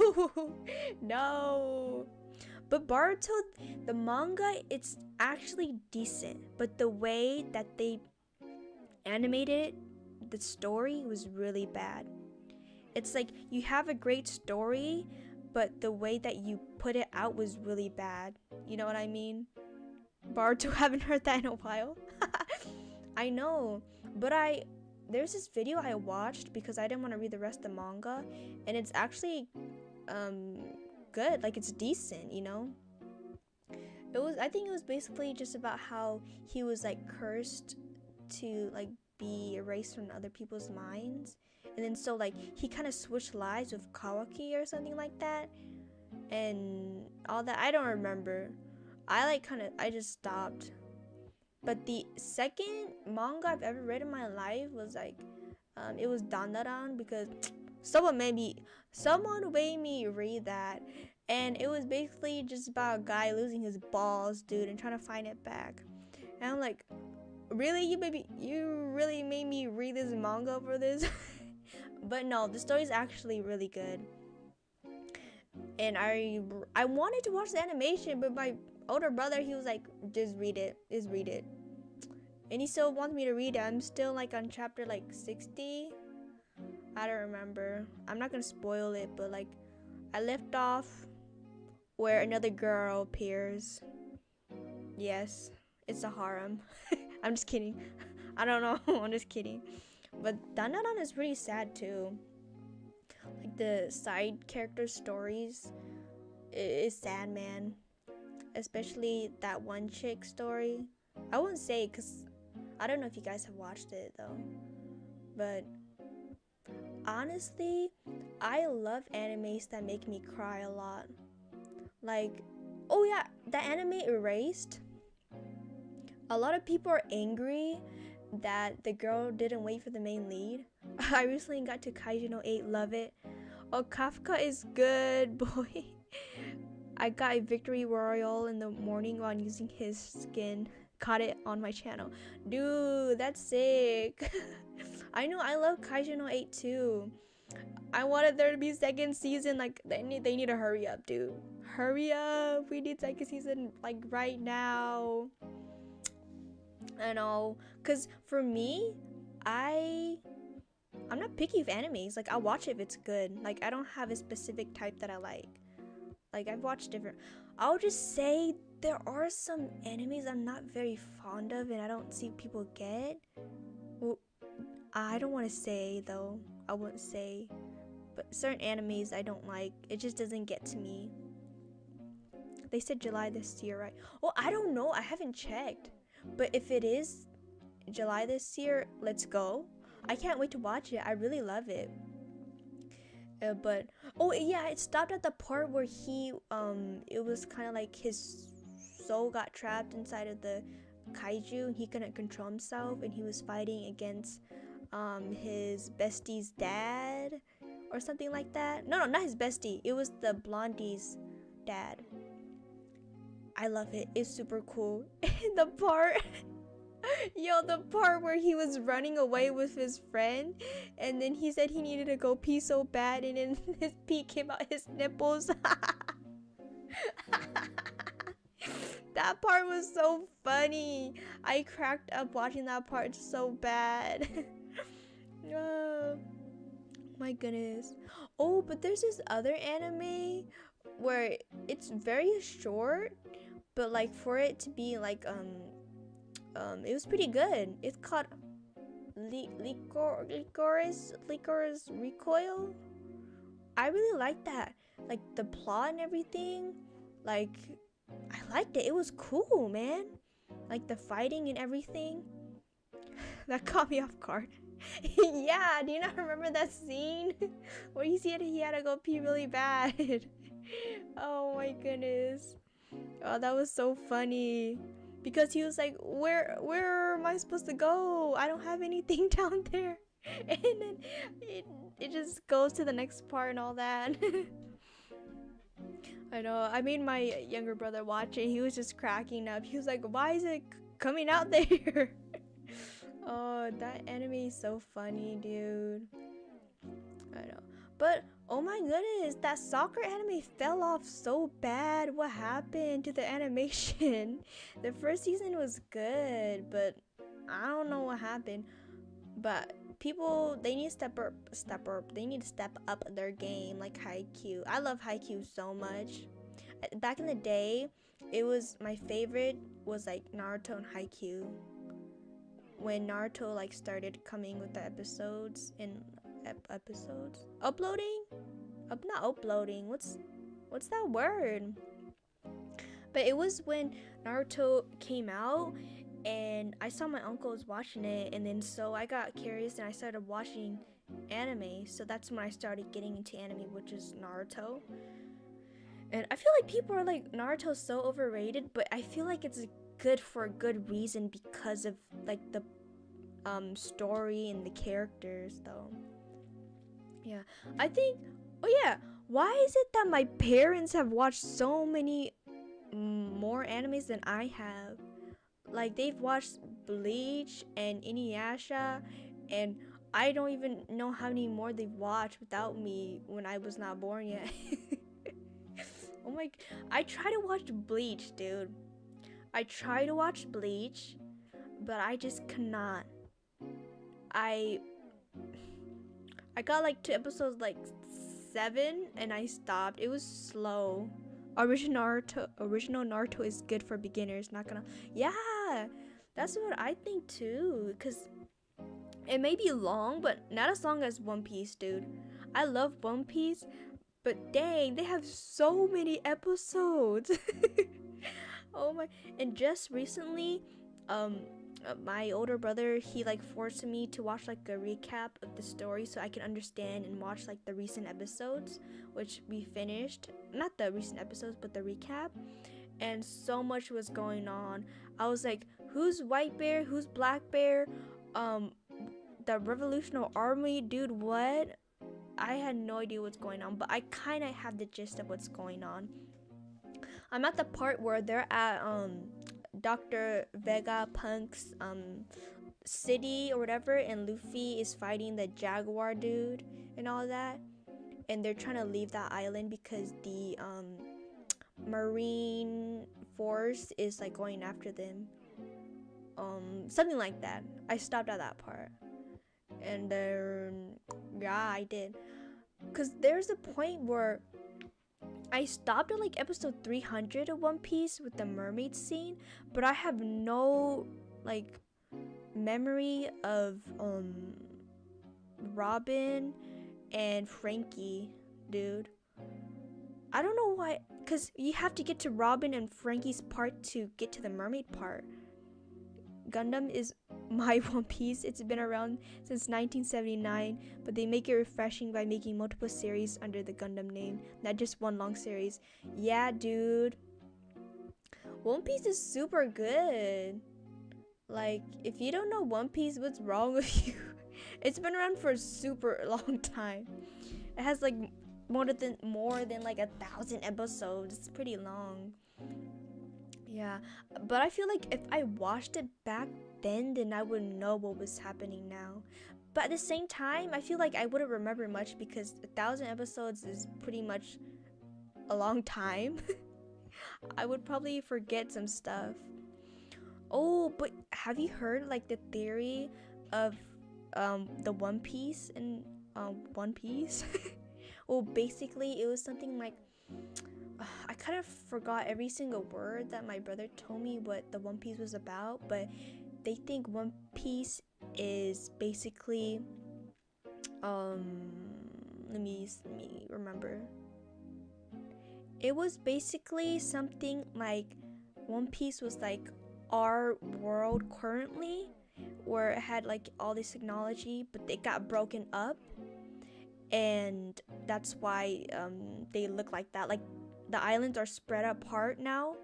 But Boruto, the manga, it's actually decent, but the way that they animated the story was really bad. It's like you have a great story, but the way that you put it out was really bad. You know what I mean? Boruto, haven't heard that in a while. I know, but there's this video I watched because I didn't want to read the rest of the manga, and it's actually good. Like, it's decent, I think it was basically just about how he was like cursed to like be erased from other people's minds, and then so like he kind of switched lives with Kawaki or something like that, and all that. I don't remember. I just stopped. But the second manga I've ever read in my life was like It was Dandadan because someone made me read that, and it was basically just about a guy losing his balls, dude, and trying to find it back. And I'm like, really, you really made me read this manga for this? But no, the story's actually really good. And I wanted to watch the animation, but my older brother, he was like, just read it, and he still wants me to read it. I'm still like on chapter like 60. I don't remember. I'm not gonna spoil it, but like I left off where another girl appears. Yes, it's a harem. I'm just kidding. I don't know. I'm just kidding. But Dandadan is pretty sad too. Like the side character stories is sad, man. Especially that one chick story. I won't say because I don't know if you guys have watched it though. But honestly, I love animes that make me cry a lot. Like, oh yeah, the anime Erased. A lot of people are angry that the girl didn't wait for the main lead. I recently got to Kaiju no 8, love it. Oh, Kafka is good, boy. I got a victory royale in the morning while using his skin. Caught it on my channel. Dude, that's sick. I know, I love Kaiju no 8 too. I wanted there to be second season. Like, they need to hurry up, dude. Hurry up. We need second season, like, right now. I know. Because for me, I'm not picky with animes. Like, I'll watch it if it's good. Like, I don't have a specific type that I like. Like, I've watched different. I'll just say there are some animes I'm not very fond of and I don't see people get. Well, I don't want to say, though. I wouldn't say. But certain animes I don't like. It just doesn't get to me. They said July this year, right? Oh, I don't know. I haven't checked. But if it is July this year, let's go. I can't wait to watch it. I really love it. But oh yeah, it stopped at the part where he it was kind of like his soul got trapped inside of the kaiju and he couldn't control himself and he was fighting against his bestie's dad or something like that. No, not his bestie. It was the blondie's dad. I love it. It's super cool. The part the part where he was running away with his friend and then he said he needed to go pee so bad and then his pee came out his nipples. That part was so funny. I cracked up watching that part so bad. Oh my goodness. Oh, but there's this other anime where it's very short, but like for it to be like it was pretty good. It's called Licorice Recoil. I really liked that. Like the plot and everything. Like I liked it. It was cool, man. Like the fighting and everything. That caught me off guard. Yeah, do you not remember that scene where he said he had to go pee really bad? Oh my goodness. Oh, that was so funny. Because he was like, where am I supposed to go? I don't have anything down there. And then it just goes to the next part and all that. I know. I made my younger brother watch it. He was just cracking up. He was like, why is it coming out there? Oh, that anime is so funny, dude. I know. But oh my goodness, that soccer anime fell off so bad. What happened to the animation? The first season was good, but I don't know what happened. But people, they need to step up. They need to step up their game, like Haikyuu. I love Haikyuu so much. Back in the day, it was my favorite was like Naruto and Haikyuu. When Naruto like started coming with the episodes and uploading, not uploading. What's that word? But it was when Naruto came out and I saw my uncle was watching it, and then so I got curious and I started watching anime. So that's when I started getting into anime, which is Naruto. And I feel like people are like, Naruto's so overrated, but I feel like it's good for a good reason because of like the story and the characters though. Yeah, I think. Oh yeah, why is it that my parents have watched so many more animes than I have? Like they've watched Bleach and Inuyasha, and I don't even know how many more they've watched without me when I was not born yet. Oh my! I try to watch Bleach, dude. I try to watch Bleach, but I just cannot. I I got like 2 episodes, like 7, and I stopped. It was slow. Original Naruto is good for beginners. Not gonna. Yeah, that's what I think too. Cause it may be long, but not as long as One Piece, dude. I love One Piece, but dang, they have so many episodes. Oh my! And just recently, um, my older brother, he like forced me to watch like a recap of the story so I can understand and watch like the recent episodes, which we finished. Not the recent episodes, but the recap. And so much was going on. I was like, who's White Bear? Who's Black Bear? Um, the Revolutionary Army, dude. What? I had no idea what's going on, but I kind of have the gist of what's going on. I'm at the part where they're at Dr. Vegapunk's city or whatever, and Luffy is fighting the Jaguar dude and all that, and they're trying to leave that island because the Marine force is like going after them. Something like that. I stopped at that part, and then yeah, I did, cause there's a point where I stopped at like episode 300 of One Piece with the mermaid scene, but I have no like memory of Robin and Frankie, dude. I don't know why, cause you have to get to Robin and Frankie's part to get to the mermaid part. Gundam is my One Piece. It's been around since 1979, but they make it refreshing by making multiple series under the Gundam name, not just one long series. Yeah, dude. One Piece is super good. Like, if you don't know One Piece, what's wrong with you? It's been around for a super long time. It has like more than like 1,000 episodes. It's pretty long. Yeah, but I feel like if I watched it back then I would know what was happening now. But at the same time, I feel like I wouldn't remember much because 1,000 episodes is pretty much a long time. I would probably forget some stuff. Oh, but have you heard like the theory of the One Piece and One Piece? Well, basically it was something like I kind of forgot every single word that my brother told me what the One Piece was about, but they think One Piece is basically um let me remember. It was basically something like One Piece was like our world currently, where it had like all this technology, but it got broken up, and that's why they look like that. Like the islands are spread apart now,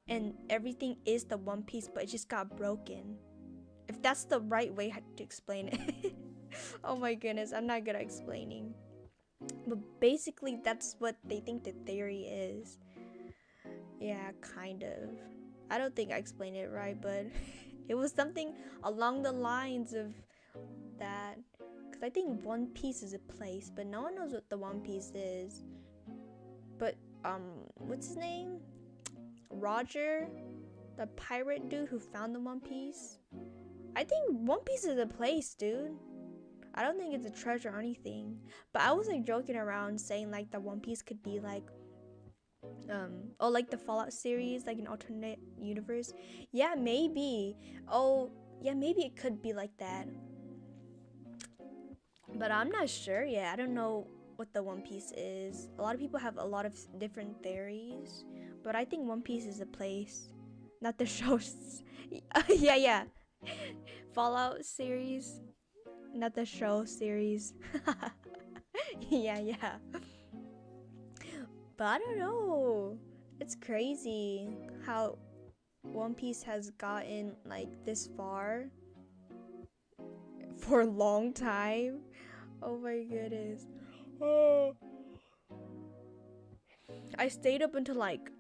and everything is the One Piece, but it just got broken. If that's the right way to explain it. Oh my goodness, I'm not good at explaining. But basically, that's what they think the theory is. Yeah, kind of. I don't think I explained it right, but it was something along the lines of that. Because I think One Piece is a place, but no one knows what the One Piece is. But, what's his name? Roger, the pirate dude who found the One Piece. I think One Piece is a place, dude. I don't think it's a treasure or anything. But I was like joking around saying like the One Piece could be like like the Fallout series, like an alternate universe. Yeah, maybe. Oh, yeah, maybe it could be like that. But I'm not sure yet. I don't know what the One Piece is. A lot of people have a lot of different theories, but I think One Piece is a place, not the shows. Yeah. Fallout series, not the show series. Yeah. But I don't know. It's crazy how One Piece has gotten like this far. for a long time. Oh my goodness. Oh. I stayed up until like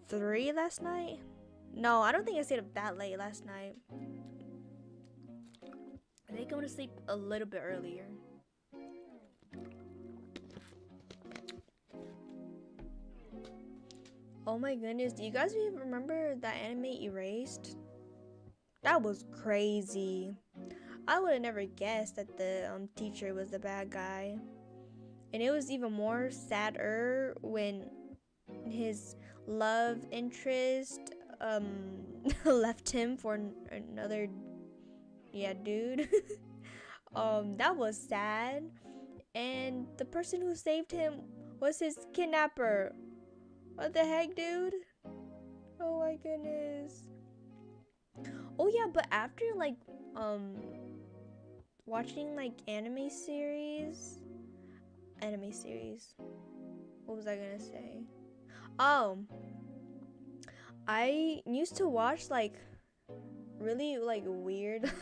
3 last night. No, I don't think I stayed up that late last night. I think I went to sleep a little bit earlier. Oh my goodness, do you guys even remember that anime Erased? That was crazy. I would have never guessed that the teacher was the bad guy. And it was even more sadder when his love interest left him for another dude. That was sad. And the person who saved him was his kidnapper. What the heck, dude? Oh my goodness. Oh yeah, but after like watching like anime series, what was I gonna say? Oh, I used to watch like really like weird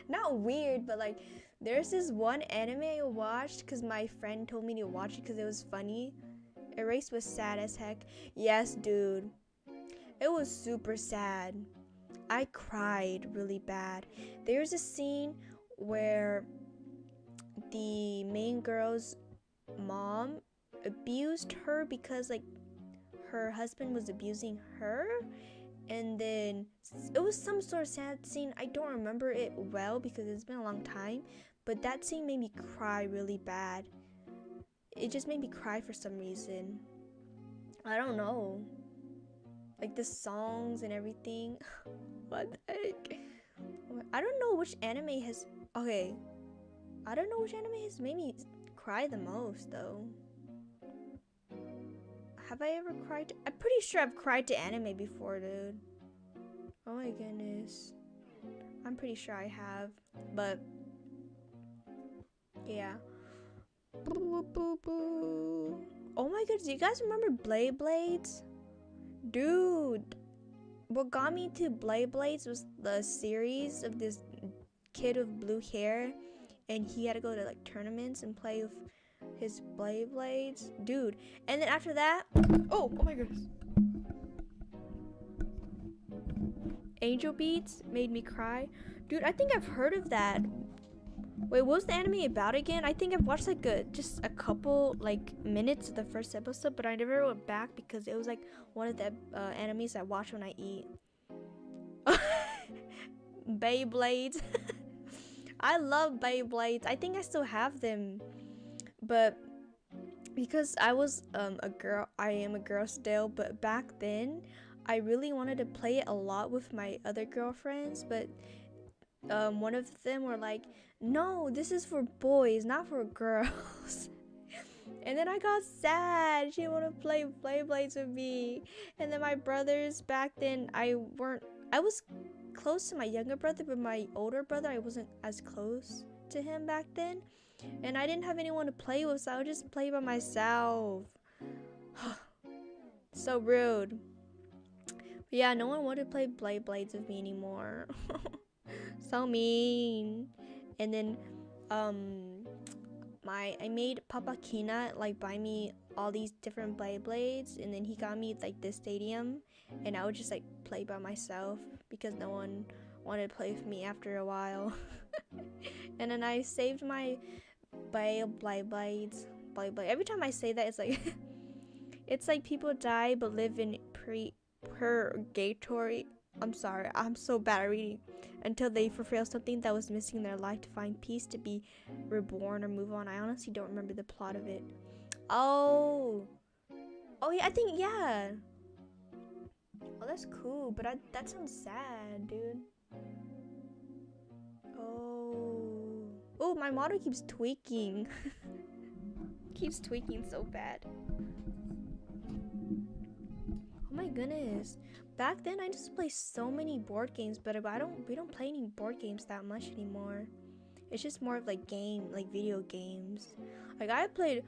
not weird, but like there's this one anime I watched because my friend told me to watch it because it was funny. Erased was sad as heck. Yes, dude, it was super sad. I cried really bad. There's a scene where the main girl's mom abused her because like her husband was abusing her, and then it was some sort of sad scene. I don't remember it well because it's been a long time, but that scene made me cry really bad. It just made me cry for some reason. I don't know, like the songs and everything. What the heck? I don't know which anime has made me cry the most though. Have I ever cried? I'm pretty sure I've cried to anime before, dude. Oh my goodness. I'm pretty sure I have. But yeah. Boo, boo, boo. Oh my goodness, do you guys remember Blade Blades? Dude, what got me to Blade Blades was the series of this kid with blue hair, and he had to go to like tournaments and play with his Blade Blades. Dude, and then after that, oh my goodness. Angel Beats made me cry. Dude, I think I've heard of that. Wait, what was the anime about again? I think I've watched like just a couple like minutes of the first episode, but I never went back because it was like one of the animes I watch when I eat. Beyblades. I love Beyblades. I think I still have them, but because I was a girl, I am a girl still, but back then I really wanted to play it a lot with my other girlfriends, but one of them were like, no, this is for boys, not for girls. And then I got sad. She didn't want to play Beyblades with me. And then my brothers back then, I was close to my younger brother, but my older brother, I wasn't as close to him back then. And I didn't have anyone to play with, so I would just play by myself. So rude. But yeah, no one wanted to play Beyblades with me anymore. So mean. And then I made Papa Kina like buy me all these different Beyblades, and then he got me like this stadium, and I would just like play by myself because no one wanted to play with me after a while. And then I saved my Beyblades. Every time I say that, it's like it's like people die but live in purgatory. I'm sorry, I'm so bad at reading. Until they fulfill something that was missing in their life to find peace, to be reborn or move on. I honestly don't remember the plot of it. Oh yeah, I think yeah. Oh, that's cool, but that sounds sad, dude. Oh, my model keeps tweaking. Keeps tweaking so bad. Oh my goodness. Back then I just to play so many board games, but we don't play any board games that much anymore. It's just more of like video games. Like I played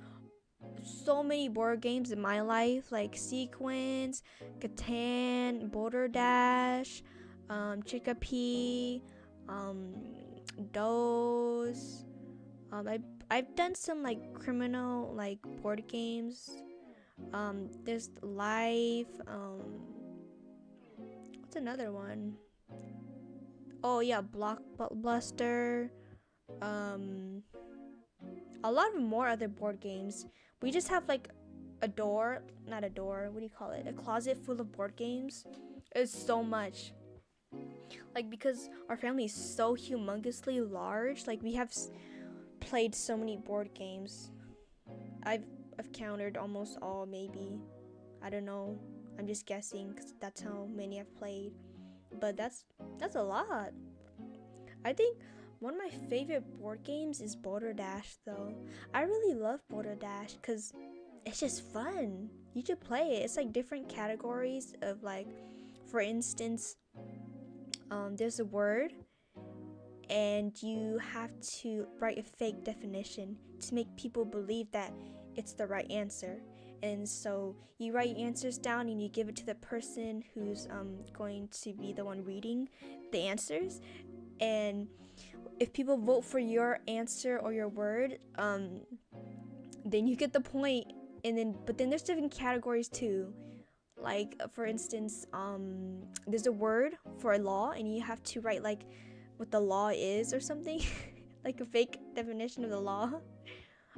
so many board games in my life, like Sequence, Catan, Boulder Dash, Chickapee, Um, those. I've done some like criminal like board games. There's Life. What's another one? Oh yeah, Blockbuster. Um, a lot of more other board games. We just have like a door, not a door. What do you call it? A closet full of board games. It's so much. Like because our family is so humongously large. Like we have played so many board games. I've counted almost all, maybe. I don't know. I'm just guessing because that's how many I've played. But that's a lot. I think one of my favorite board games is Boulder Dash, though. I really love Boulder Dash because it's just fun. You should play it. It's like different categories of like, for instance, there's a word and you have to write a fake definition to make people believe that it's the right answer. And so you write your answers down and you give it to the person who's going to be the one reading the answers. And if people vote for your answer or your word, then you get the point. And then, but then there's different categories too. Like for instance, there's a word for a law, and you have to write like what the law is or something, like a fake definition of the law.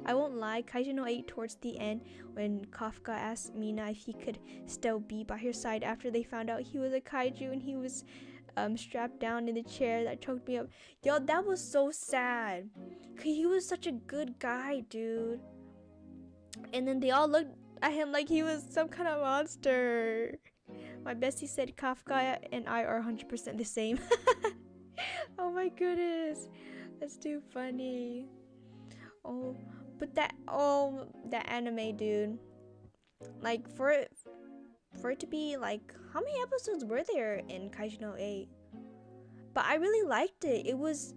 I won't lie, Kaiju no 8 towards the end, when Kafka asked Mina if he could still be by her side after they found out he was a kaiju and he was strapped down in the chair, that choked me up. Yo, that was so sad. Cause he was such a good guy, dude. And then they all looked at him like he was some kind of monster. My bestie said Kafka and I are 100% the same. Oh my goodness. That's too funny. Oh, but that anime, dude. Like for it to be like, how many episodes were there in Kaiju no 8? But I really liked it. It was,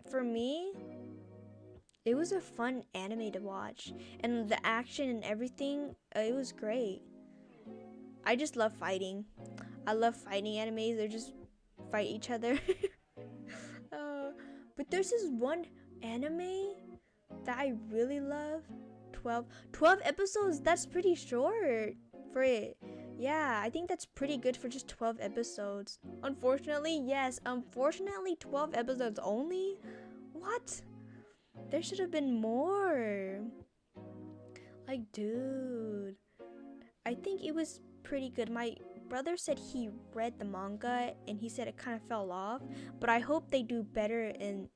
for me, it was a fun anime to watch, and the action and everything, it was great. I just love fighting. I love fighting animes. They just fight each other. But there's this one anime that I really love. 12 episodes. That's pretty short for it. Yeah, I think that's pretty good for just 12 episodes. Unfortunately, yes. Unfortunately, 12 episodes only? What? There should have been more. Like, dude. I think it was pretty good. My brother said he read the manga and he said it kind of fell off. But I hope they do better in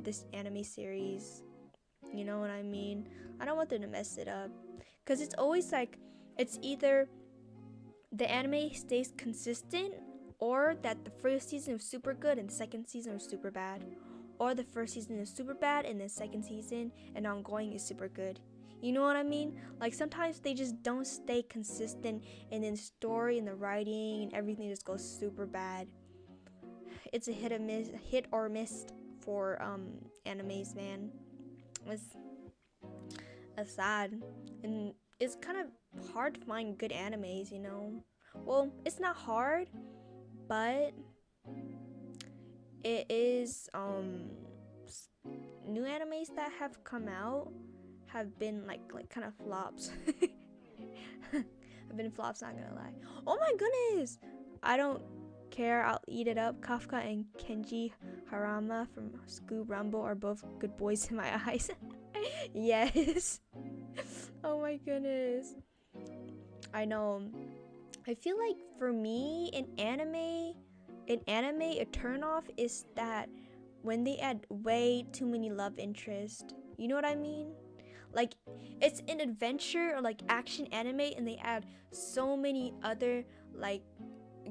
this anime series. You know what I mean? I don't want them to mess it up. Because it's always like, it's either the anime stays consistent, or that the first season was super good and the second season was super bad. Or the first season is super bad and the second season and ongoing is super good. You know what I mean? Like sometimes they just don't stay consistent, and then the story and the writing and everything just goes super bad. It's a hit or miss for animes, man. It's sad, and it's kind of hard to find good animes, you know. Well, it's not hard, but it is new animes that have come out have been like kind of flops. Have been flops, not gonna lie. Oh my goodness, I don't care, I'll eat it up. Kafka and Kenji Harama from Scoob Rumble are both good boys in my eyes. Yes. Oh my goodness. I know. I feel like for me, in anime, a turnoff is that when they add way too many love interest. You know what I mean? Like, it's an adventure or like action anime and they add so many other like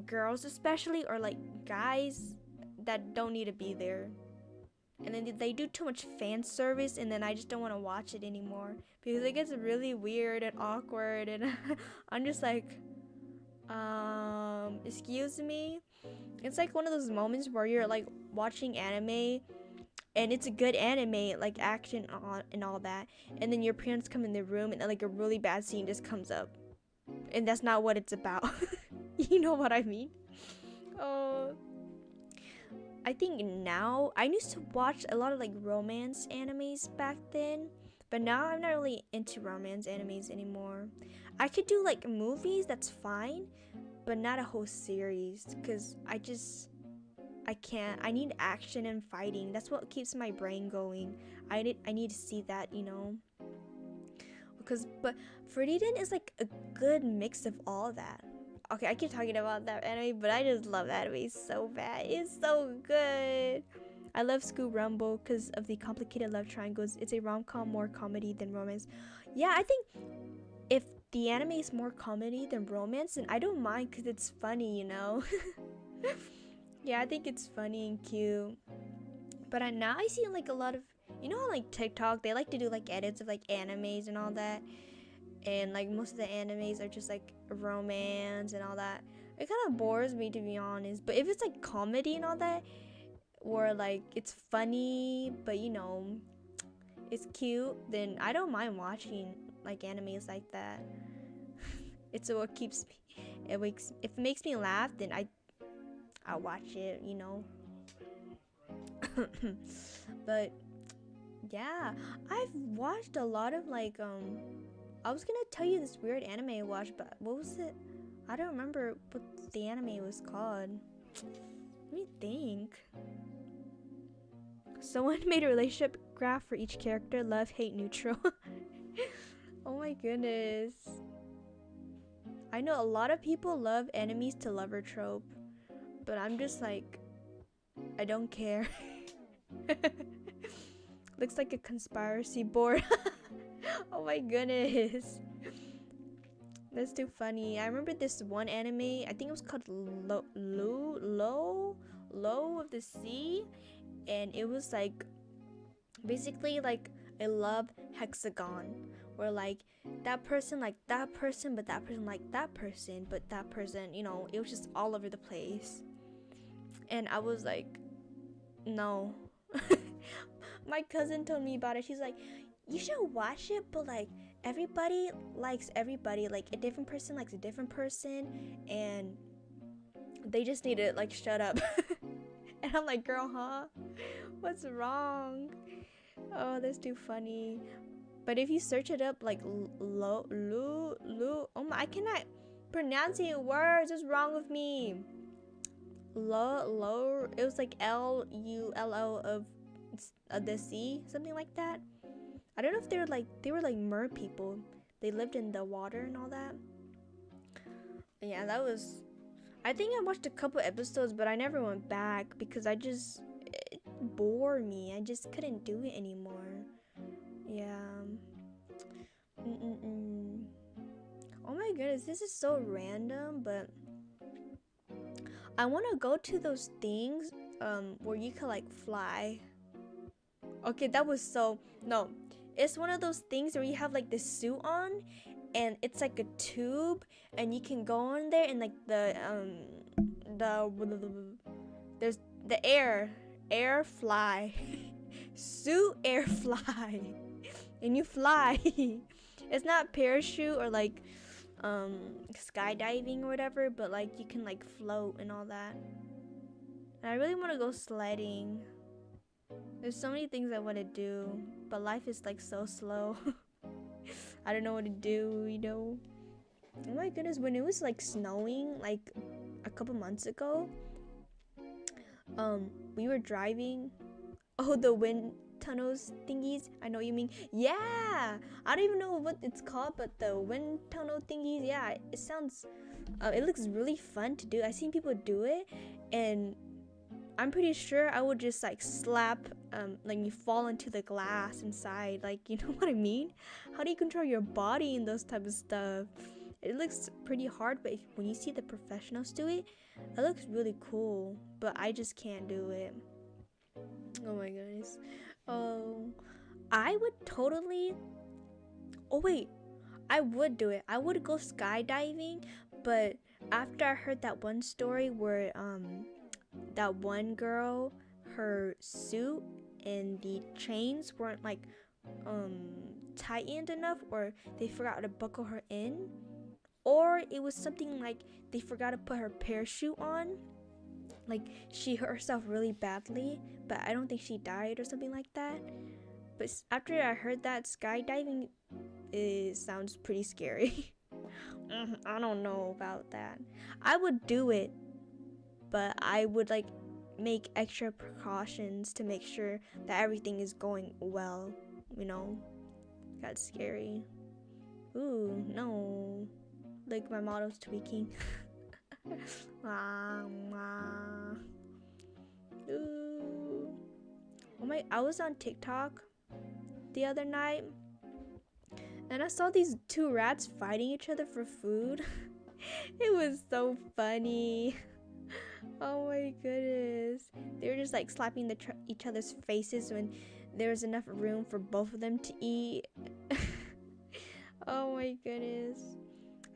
girls especially, or like guys that don't need to be there. And then they do too much fan service, and then I just don't want to watch it anymore because it gets really weird and awkward, and I'm just like, excuse me. It's like one of those moments where you're like watching anime and it's a good anime, like action and all that, and then your parents come in the room and like a really bad scene just comes up, and that's not what it's about. You know what I mean? Oh, I think now I used to watch a lot of like romance animes back then, but now I'm not really into romance animes anymore. I could do like movies, that's fine, but not a whole series because I can't. I need action and fighting. That's what keeps my brain going. I need to see that, you know. But Frieden is like a good mix of all that. Okay, I keep talking about that anime, but I just love that anime so bad. It's so good. I love School Rumble because of the complicated love triangles. It's a rom-com, more comedy than romance. Yeah, I think if the anime is more comedy than romance, then I don't mind because it's funny, you know. Yeah, I think it's funny and cute. But now I see like a lot of, you know, like TikTok, they like to do like edits of like animes and all that. And like most of the animes are just like romance and all that. It kind of bores me, to be honest. But if it's like comedy and all that, or like it's funny, but you know, it's cute, then I don't mind watching like animes like that. It's what keeps me. If it makes me laugh, then I'll watch it, you know. But yeah, I've watched a lot of like I was gonna tell you this weird anime I watched, but what was it? I don't remember what the anime was called. Let me think. Someone made a relationship graph for each character, love, hate, neutral. Oh my goodness. I know a lot of people love enemies to lover trope, but I'm just like, I don't care. Looks like a conspiracy board. Oh my goodness. That's too funny. I remember this one anime, I think it was called Low of the Sea, and it was like basically like a love hexagon where like that person like that person, but that person like that person, but that person, you know, it was just all over the place. And I was like, no. My cousin told me about it. She's like, you should watch it, but like everybody likes everybody. Like a different person likes a different person, and they just need to like shut up. And I'm like, girl, huh? What's wrong? Oh, that's too funny. But if you search it up, like oh my, I cannot pronounce any words. What's wrong with me? It was like LULO of the sea, something like that. I don't know if they were like mer people. They lived in the water and all that. Yeah, that was. I think I watched a couple episodes, but I never went back because it bore me. I just couldn't do it anymore. Yeah. Oh my goodness, this is so random, but I want to go to those things where you can like fly. Okay, that was so no. It's one of those things where you have like the suit on, and it's like a tube, and you can go on there, and like there's the air fly, suit air fly, and you fly. It's not parachute or like skydiving or whatever, but like you can like float and all that. And I really want to go sledding. There's so many things I want to do, but life is like so slow. I don't know what to do, you know. Oh my goodness, when it was like snowing like a couple months ago, we were driving. Oh, the wind tunnels thingies. I know what you mean. Yeah, I don't even know what it's called, but the wind tunnel thingies. Yeah, it sounds. It looks really fun to do. I've seen people do it, and I'm pretty sure I would just like slap, like you fall into the glass inside. Like, you know what I mean? How do you control your body and those type of stuff? It looks pretty hard, but when you see the professionals do it, it looks really cool. But I just can't do it. Oh my goodness. Oh, I would totally. Oh wait, I would do it. I would go skydiving, but after I heard that one story where that one girl, her suit and the chains weren't like tightened enough, or they forgot to buckle her in, or it was something like they forgot to put her parachute on, Like, she hurt herself really badly, but I don't think she died or something like that. But after I heard that, skydiving sounds pretty scary. I don't know about that. I would do it, but I would like make extra precautions to make sure that everything is going well, you know? That's scary. Ooh, no. Like, my model's tweaking. Ooh. Oh my, I was on TikTok the other night and I saw these two rats fighting each other for food. It was so funny. Oh my goodness. They were just like slapping each other's faces when there was enough room for both of them to eat. Oh my goodness.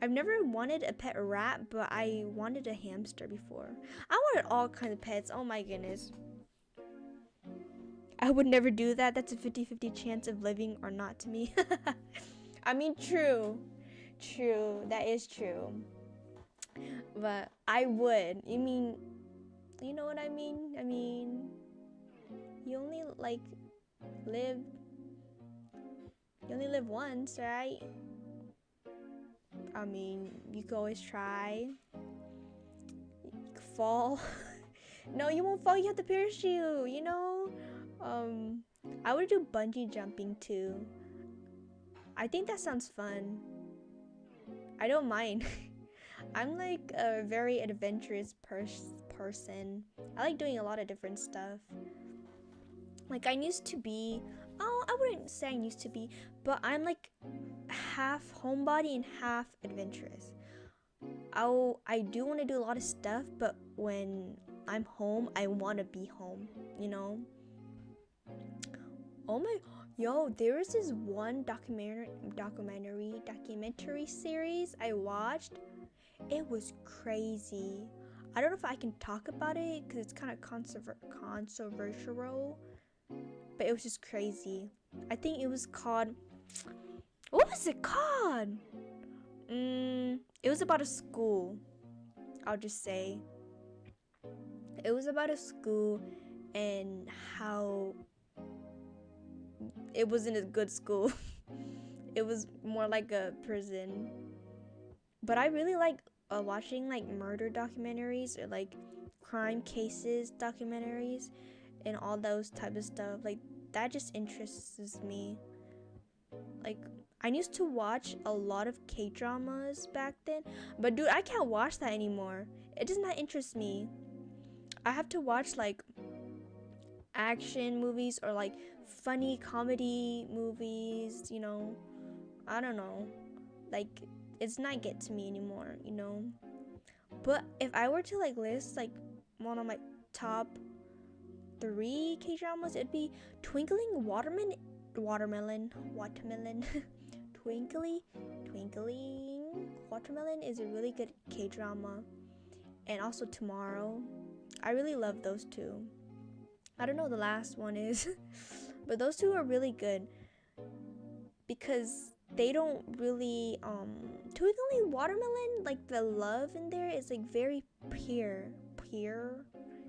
I've never wanted a pet rat, but I wanted a hamster before. I wanted all kinds of pets. Oh my goodness. I would never do that. That's a 50-50 chance of living or not to me. I mean, true. True. That is true. But I would. You mean, you know what I mean? I mean, you only live once, right? I mean, you could always try. You could fall. No, you won't fall. You have the parachute, you know? I would do bungee jumping too. I think that sounds fun. I don't mind. I'm like a very adventurous person. I like doing a lot of different stuff. Like, I used to be, I wouldn't say I used to be, but I'm like half homebody and half adventurous. I do want to do a lot of stuff, but when I'm home, I want to be home, you know? Oh my, yo, there was this one documentary series I watched. It was crazy. I don't know if I can talk about it because it's kind of controversial, but it was just crazy. I think it was called, what was it called? It was about a school. I'll just say. It was about a school and how it wasn't a good school. It was more like a prison. But I really like watching like murder documentaries or like crime cases documentaries and all those type of stuff. Like, that just interests me. Like, I used to watch a lot of K-dramas back then, but dude, I can't watch that anymore. It does not interest me. I have to watch like action movies or like funny comedy movies, you know. I don't know. Like, it's not get to me anymore, you know. But if I were to like list like one of my top 3 K-dramas, it'd be Twinkling Watermelon. Twinkling Watermelon is a really good K-drama. And also Tomorrow. I really love those two. I don't know what the last one is, but those two are really good because they don't really Twinkling Watermelon, like the love in there is like very pure,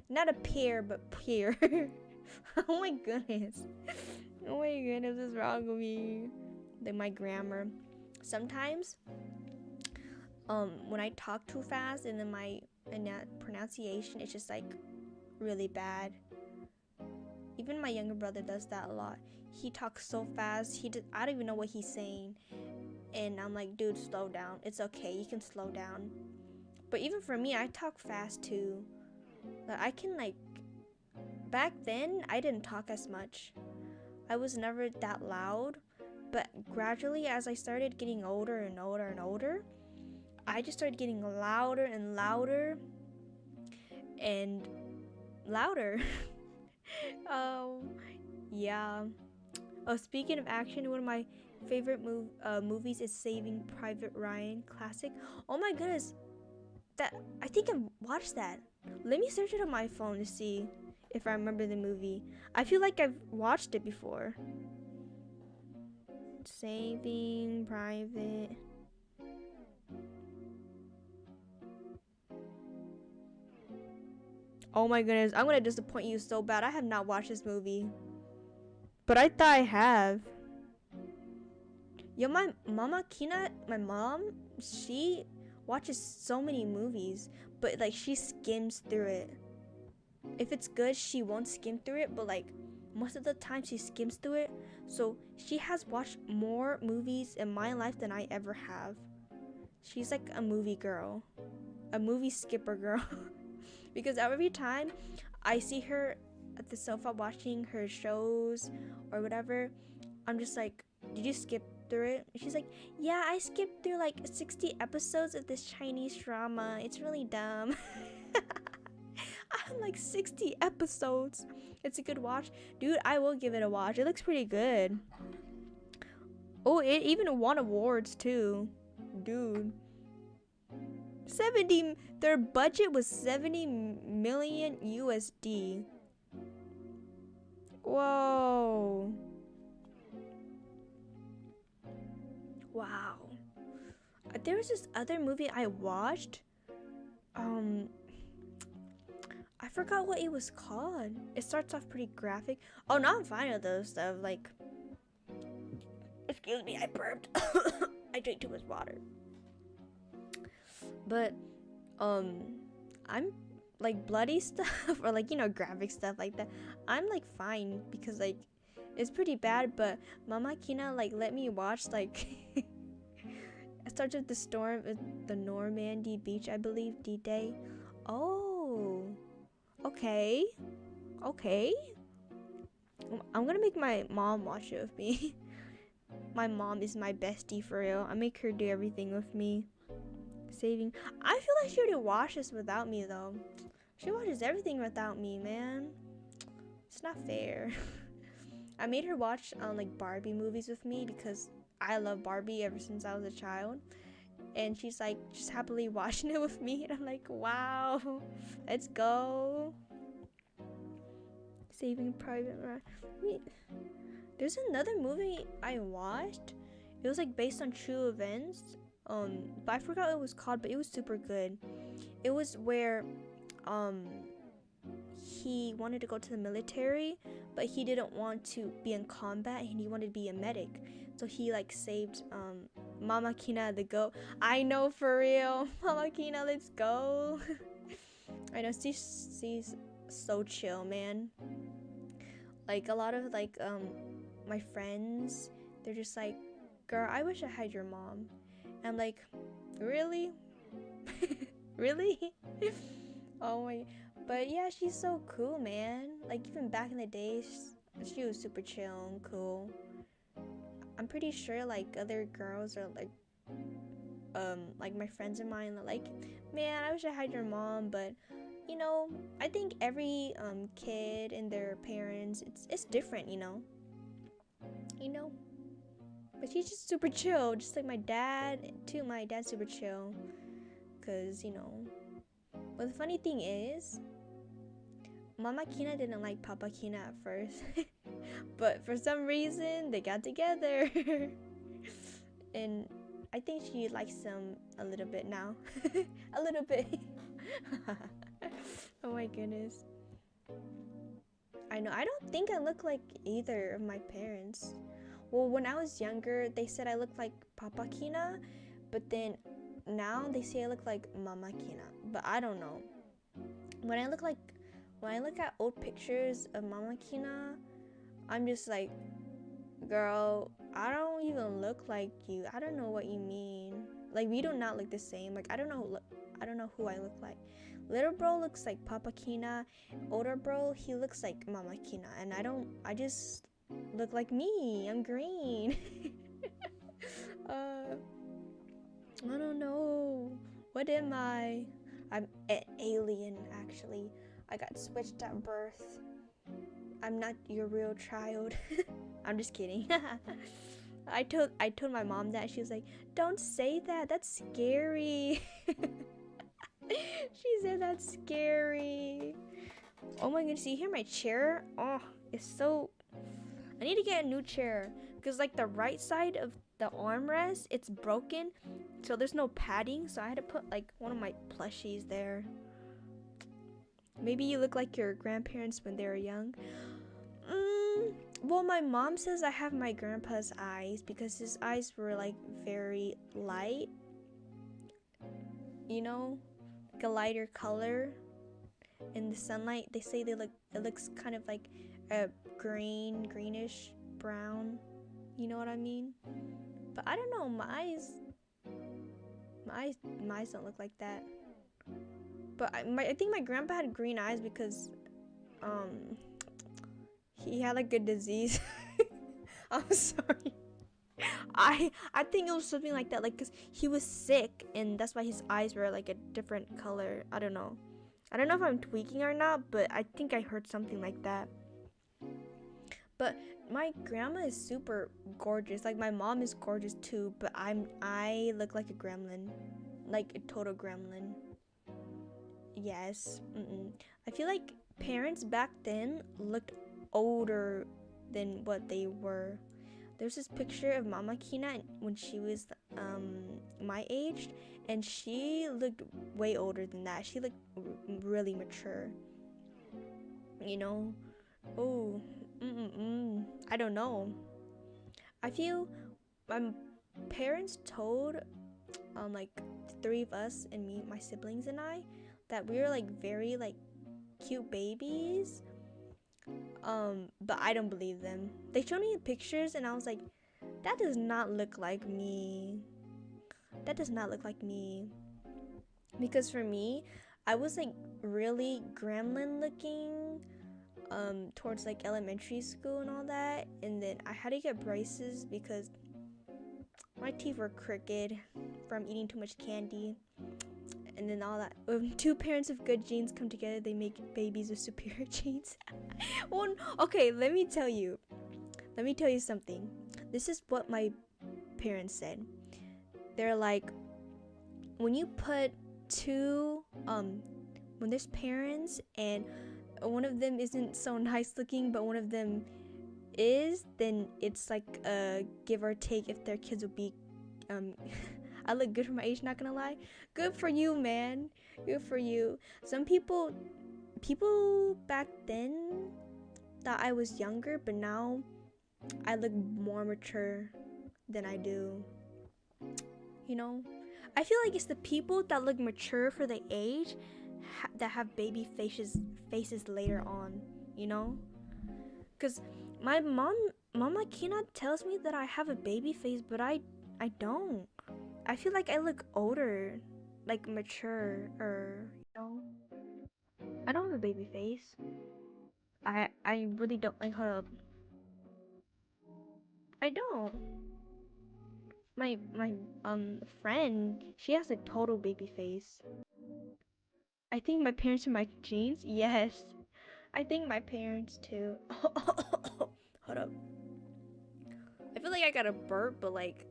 not a pear but pure. Oh my goodness, oh my goodness, what's wrong with me? Like, my grammar sometimes when I talk too fast and then my pronunciation is just like really bad. Even my younger brother does that a lot. He talks so fast. I don't even know what he's saying. And I'm like, dude, slow down. It's okay. You can slow down. But even for me, I talk fast too. Like, I can like, back then, I didn't talk as much. I was never that loud. But gradually, as I started getting older and older and older, I just started getting louder and louder and louder. Yeah. Oh, speaking of action, one of my favorite movies is Saving Private Ryan, classic. Oh my goodness, that I think I've watched that. Let me search it on my phone to see if I remember the movie. I feel like I've watched it before. Saving Private. Oh my goodness, I'm gonna disappoint you so bad. I have not watched this movie. But I thought I have. Yo, my mama Kina, my mom, she watches so many movies, but like she skims through it. If it's good, she won't skim through it, but like most of the time she skims through it. So she has watched more movies in my life than I ever have. She's like a movie girl, a movie skipper girl. Because every time I see her at the sofa watching her shows or whatever, I'm just like, did you skip through it? And she's like, yeah, I skipped through like 60 episodes of this Chinese drama. It's really dumb. I'm like, 60 episodes. It's a good watch. Dude, I will give it a watch. It looks pretty good. Oh, it even won awards too. Dude. Their budget was 70 million USD. Whoa. Wow. There was this other movie I watched. I forgot what it was called. It starts off pretty graphic. Oh, no, I'm fine with those stuff. Like, excuse me, I burped. I drank too much water. But, I'm like bloody stuff or like, you know, graphic stuff like that. I'm like fine because like it's pretty bad, but Mama Kina like let me watch like it starts with the Normandy beach, I believe, D-Day. Oh, okay. I'm gonna make my mom watch it with me. My mom is my bestie for real. I make her do everything with me. Saving. I feel like she already watches without me though. She watches everything without me, man. It's not fair. I made her watch like Barbie movies with me because I love Barbie ever since I was a child. And she's like just happily watching it with me. And I'm like, wow, let's go. Saving Private Ryan. There's another movie I watched. It was like based on true events. But I forgot what it was called, but it was super good. It was where he wanted to go to the military, but he didn't want to be in combat and he wanted to be a medic. So he like saved Mama Kina the goat. I know, for real. Mama Kina, let's go. I know, she's so chill, man. Like a lot of like my friends, they're just like, girl, I wish I had your mom. I'm like, really? Really? Oh my. But yeah, she's so cool, man. Like even back in the day, she was super chill and cool. I'm pretty sure like other girls are like my friends of mine are like, man, I wish I had your mom. But you know, I think every kid and their parents, it's different, you know. But she's just super chill, just like my dad too. My dad's super chill, cause you know. But the funny thing is, Mama Kina didn't like Papa Kina at first, but for some reason they got together, and I think she likes him a little bit now, a little bit. Oh my goodness. I know. I don't think I look like either of my parents. Well, when I was younger, they said I looked like Papa Kina, but then now they say I look like Mama Kina. But I don't know. When I look at old pictures of Mama Kina, I'm just like, girl, I don't even look like you. I don't know what you mean. Like we do not look the same. Like I don't know who I look like. Little bro looks like Papa Kina. Older bro, he looks like Mama Kina. And I just look like me. I'm green. I don't know. What am I? I'm an alien, actually. I got switched at birth. I'm not your real child. I'm just kidding. I told my mom that. She was like, don't say that. That's scary. She said that's scary. Oh my goodness, you hear my chair? Oh, it's so... I need to get a new chair. Because like the right side of the armrest, it's broken. So there's no padding. So I had to put like one of my plushies there. Maybe you look like your grandparents when they were young. Well, my mom says I have my grandpa's eyes because his eyes were like very light, you know, like a lighter color in the sunlight. They say it looks kind of like a greenish brown. You know what I mean? But I don't know, my eyes don't look like that. But I think my grandpa had green eyes because um he had like a disease. I'm sorry. I think it was something like that, like cause he was sick and that's why his eyes were like a different color. I don't know. I don't know if I'm tweaking or not, but I think I heard something like that. But my grandma is super gorgeous. Like my mom is gorgeous too, but I look like a gremlin, like a total gremlin. Yes. I feel like parents back then looked older than what they were. There's this picture of Mama Kina when she was my age, and she looked way older than that. She looked really mature. You know? Oh, I don't know. I feel my parents told like three of us and me, my siblings and I, that we were like very like cute babies. But I don't believe them. They showed me pictures and I was like, that does not look like me. That does not look like me. Because for me, I was like really gremlin looking towards like elementary school and all that, and then I had to get braces because my teeth were crooked from eating too much candy. And then all that. When two parents of good genes come together, they make babies with superior genes. Well, okay, let me tell you something. This is what my parents said. They're like, when you put two when there's parents and one of them isn't so nice looking but one of them is, then it's like a give or take if their kids will be I look good for my age, not gonna lie. Good for you, man. Good for you. Some people back then thought I was younger, but now I look more mature than I do. You know? I feel like it's the people that look mature for the age that have baby faces later on, you know? Cuz my Mama Kina tells me that I have a baby face, but I don't. I feel like I look older, like mature, or you know. I don't have a baby face. I really don't. Like, hold up. I don't. My friend, she has a total baby face. I think my parents are my genes. Yes, I think my parents too. Hold up. I feel like I got a burp, but like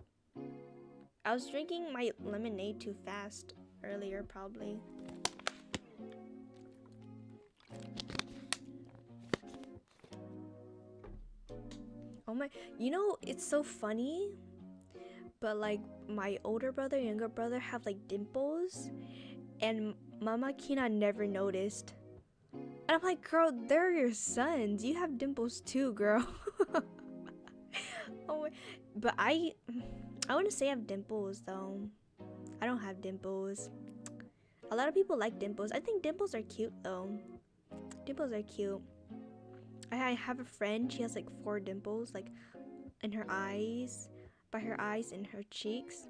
I was drinking my lemonade too fast earlier, probably. Oh my, it's so funny, but like my older brother, younger brother have like dimples, and Mama Kina never noticed. And I'm like, girl, they're your sons. You have dimples too, girl. Oh, but I wouldn't say I have dimples though. I don't have dimples. A lot of people like dimples. I think dimples are cute though. Dimples are cute. I have a friend. She has like 4 dimples, like in her eyes, by her eyes and her cheeks.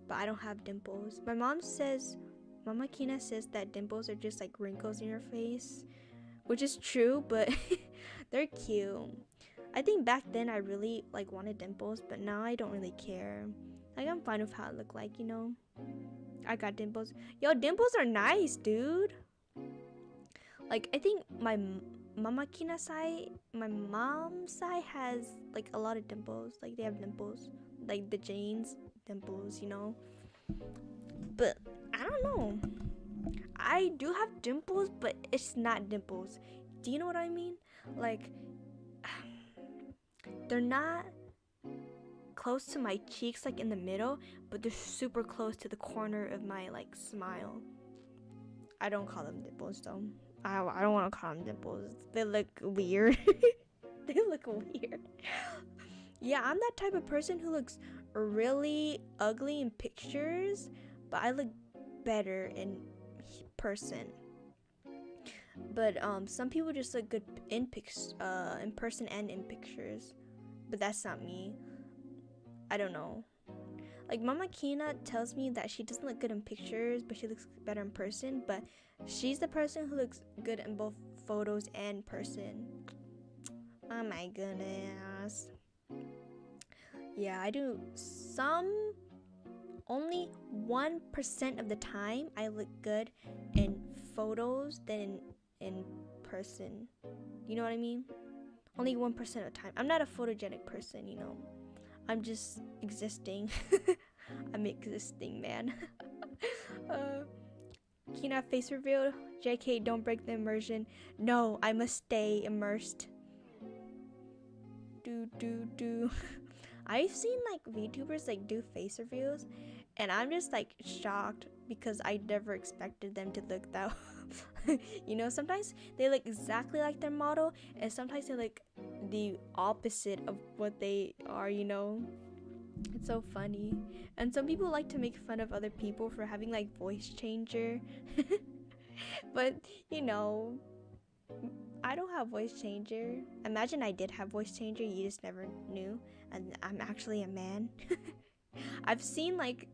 But I don't have dimples. Mama Kina says that dimples are just like wrinkles in your face, which is true, but they're cute. I think back then I really like wanted dimples, but now I don't really care. Like I'm fine with how I look like, you know. I got dimples. Yo, dimples are nice, dude. Like I think my Mama Kina side, my mom's side has like a lot of dimples. Like they have dimples, like the Jane's dimples, you know. But I don't know. I do have dimples, but it's not dimples. Do you know what I mean? Like they're not close to my cheeks, like in the middle, but they're super close to the corner of my like smile. I don't call them dimples though. I don't want to call them dimples. They look weird. They look weird. Yeah, I'm that type of person who looks really ugly in pictures, but I look better in person. But some people just look good in in person and in pictures. But that's not me. I don't know. Like Mama Kina tells me that she doesn't look good in pictures, but she looks better in person. But she's the person who looks good in both photos and person. Oh my goodness. Yeah, I do some. Only 1% of the time I look good in photos than in person. You know what I mean? Only 1% of the time. I'm not a photogenic person, you know. I'm just existing. I'm existing, man. uh, Kina face reveal. JK, don't break the immersion. No, I must stay immersed. Do. I've seen like VTubers like do face reveals, and I'm just like shocked because I never expected them to look that. You know, sometimes they look exactly like their model, and sometimes they look the opposite of what they are. You know, it's so funny. And some people like to make fun of other people for having like voice changer, but you know, I don't have voice changer. Imagine I did have voice changer, you just never knew, and I'm actually a man. I've seen like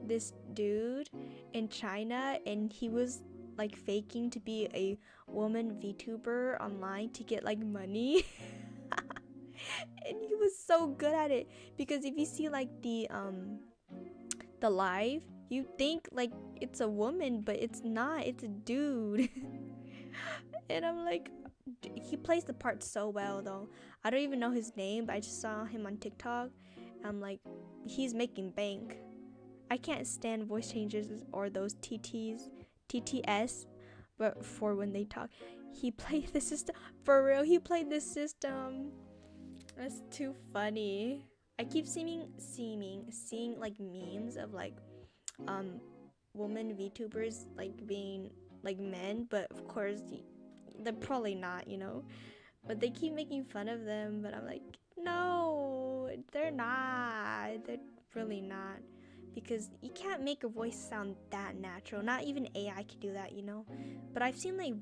this dude in China, and he was like faking to be a woman VTuber online to get like money. And he was so good at it, because if you see like the live, you think like it's a woman, but it's not, it's a dude. And I'm like, he plays the part so well though. I don't even know his name, but I just saw him on TikTok. I'm like, he's making bank. I can't stand voice changers or those TTS, but for when they talk, he played the system for real. He played the system. That's too funny. I keep seeing like memes of like woman VTubers like being like men, but of course they're probably not, you know. But they keep making fun of them, but I'm like, no, they're not. They're really not. Because you can't make a voice sound that natural. Not even AI can do that, you know. But I've seen like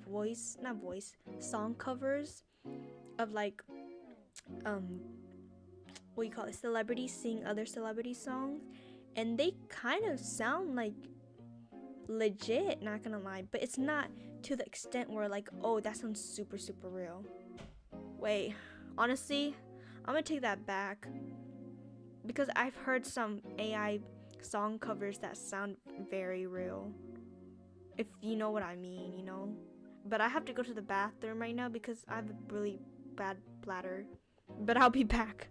song covers of like what you call it, celebrities sing other celebrity songs, and they kind of sound like legit, not gonna lie, but it's not to the extent where like, oh, that sounds super super real. Wait, honestly, I'm gonna take that back, because I've heard some AI song covers that sound very real, if you know what I mean, you know. But I have to go to the bathroom right now because I have a really bad bladder. But I'll be back.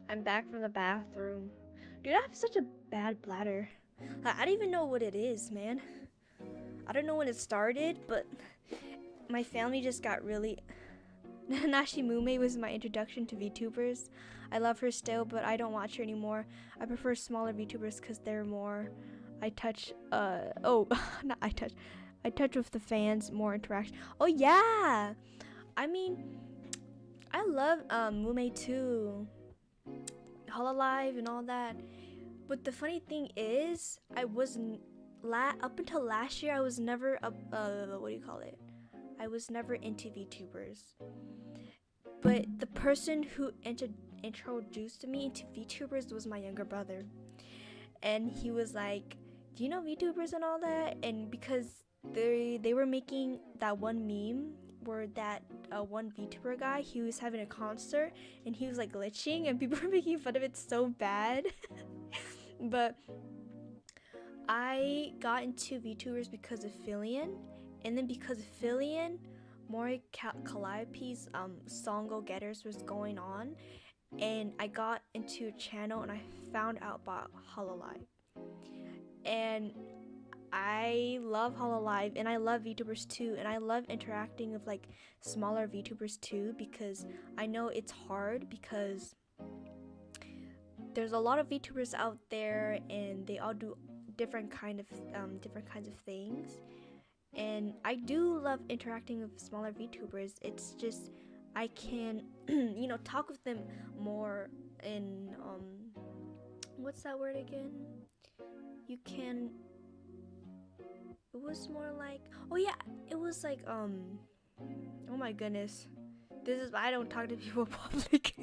I'm back from the bathroom. Dude, I have such a bad bladder. I don't even know what it is, man. I don't know when it started, but my family just got really. Nashi Mume was my introduction to VTubers. I love her still, but I don't watch her anymore. I prefer smaller VTubers because they're more. I touch. Not I touch. I touch with the fans, more interaction. Oh yeah! I mean, I love Mume too, Hololive and all that. But the funny thing is, I wasn't up until last year. I was never what do you call it? I was never into VTubers. But the person who introduced me into VTubers was my younger brother, and he was like, "Do you know VTubers and all that?" And because they were making that one meme where that one VTuber guy, he was having a concert and he was like glitching, and people were making fun of it so bad. But I got into VTubers because of Fillion, and then because of Fillion, Mori Calliope's Song Go Getters was going on, and I got into a channel and I found out about Hololive. And I love Hololive and I love VTubers too, and I love interacting with like smaller VTubers too, because I know it's hard because there's a lot of VTubers out there and they all do different kinds of things. And I do love interacting with smaller VTubers. It's just I can talk with them more in what's that word again? You can it was more like, oh yeah, it was like oh my goodness. This is why I don't talk to people in public.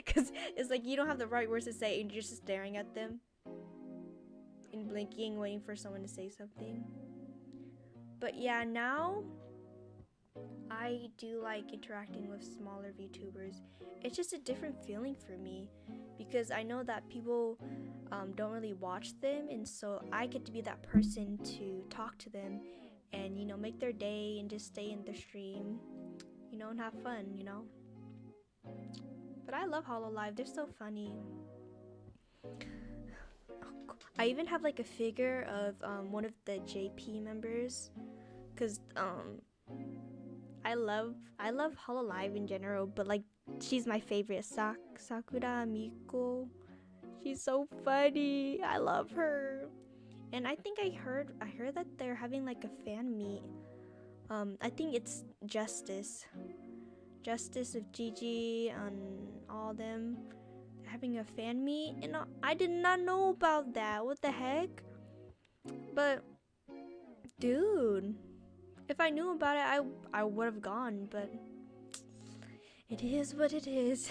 Cuz it's like you don't have the right words to say and you're just staring at them and blinking waiting for someone to say something. But yeah, now I do like interacting with smaller VTubers. It's just a different feeling for me because I know that people don't really watch them, and so I get to be that person to talk to them and make their day and just stay in the stream, and have fun. But I love Hololive. They're so funny. I even have like a figure of one of the JP members, cause I love Hololive in general, but like she's my favorite. Sakura Miko. She's so funny. I love her. And I think I heard that they're having like a fan meet. I think it's Justice of Gigi and all them. They're having a fan meet, and I did not know about that. What the heck? But dude, if I knew about it, I would have gone, but it is what it is.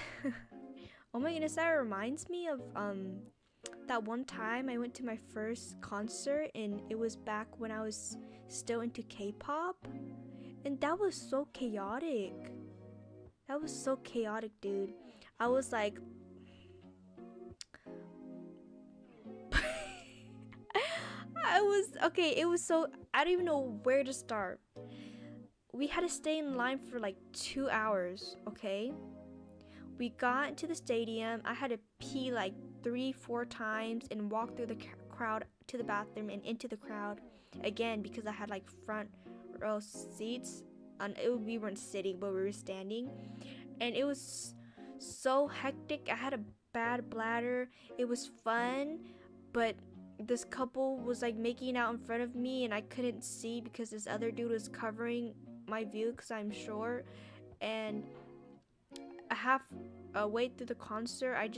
Oh my goodness, that reminds me of that one time I went to my first concert, and it was back when I was still into K-pop, and that was so chaotic. That was so chaotic, dude. I was like it was so, I don't even know where to start. We had to stay in line for like 2 hours, okay? We got into the stadium. I had to pee like 3-4 times and walk through the crowd to the bathroom and into the crowd again because I had like front row seats. We weren't sitting, but we were standing, and it was so hectic. I had a bad bladder. It was fun, but this couple was like making out in front of me, and I couldn't see because this other dude was covering my view because I'm short. And half way through the concert, I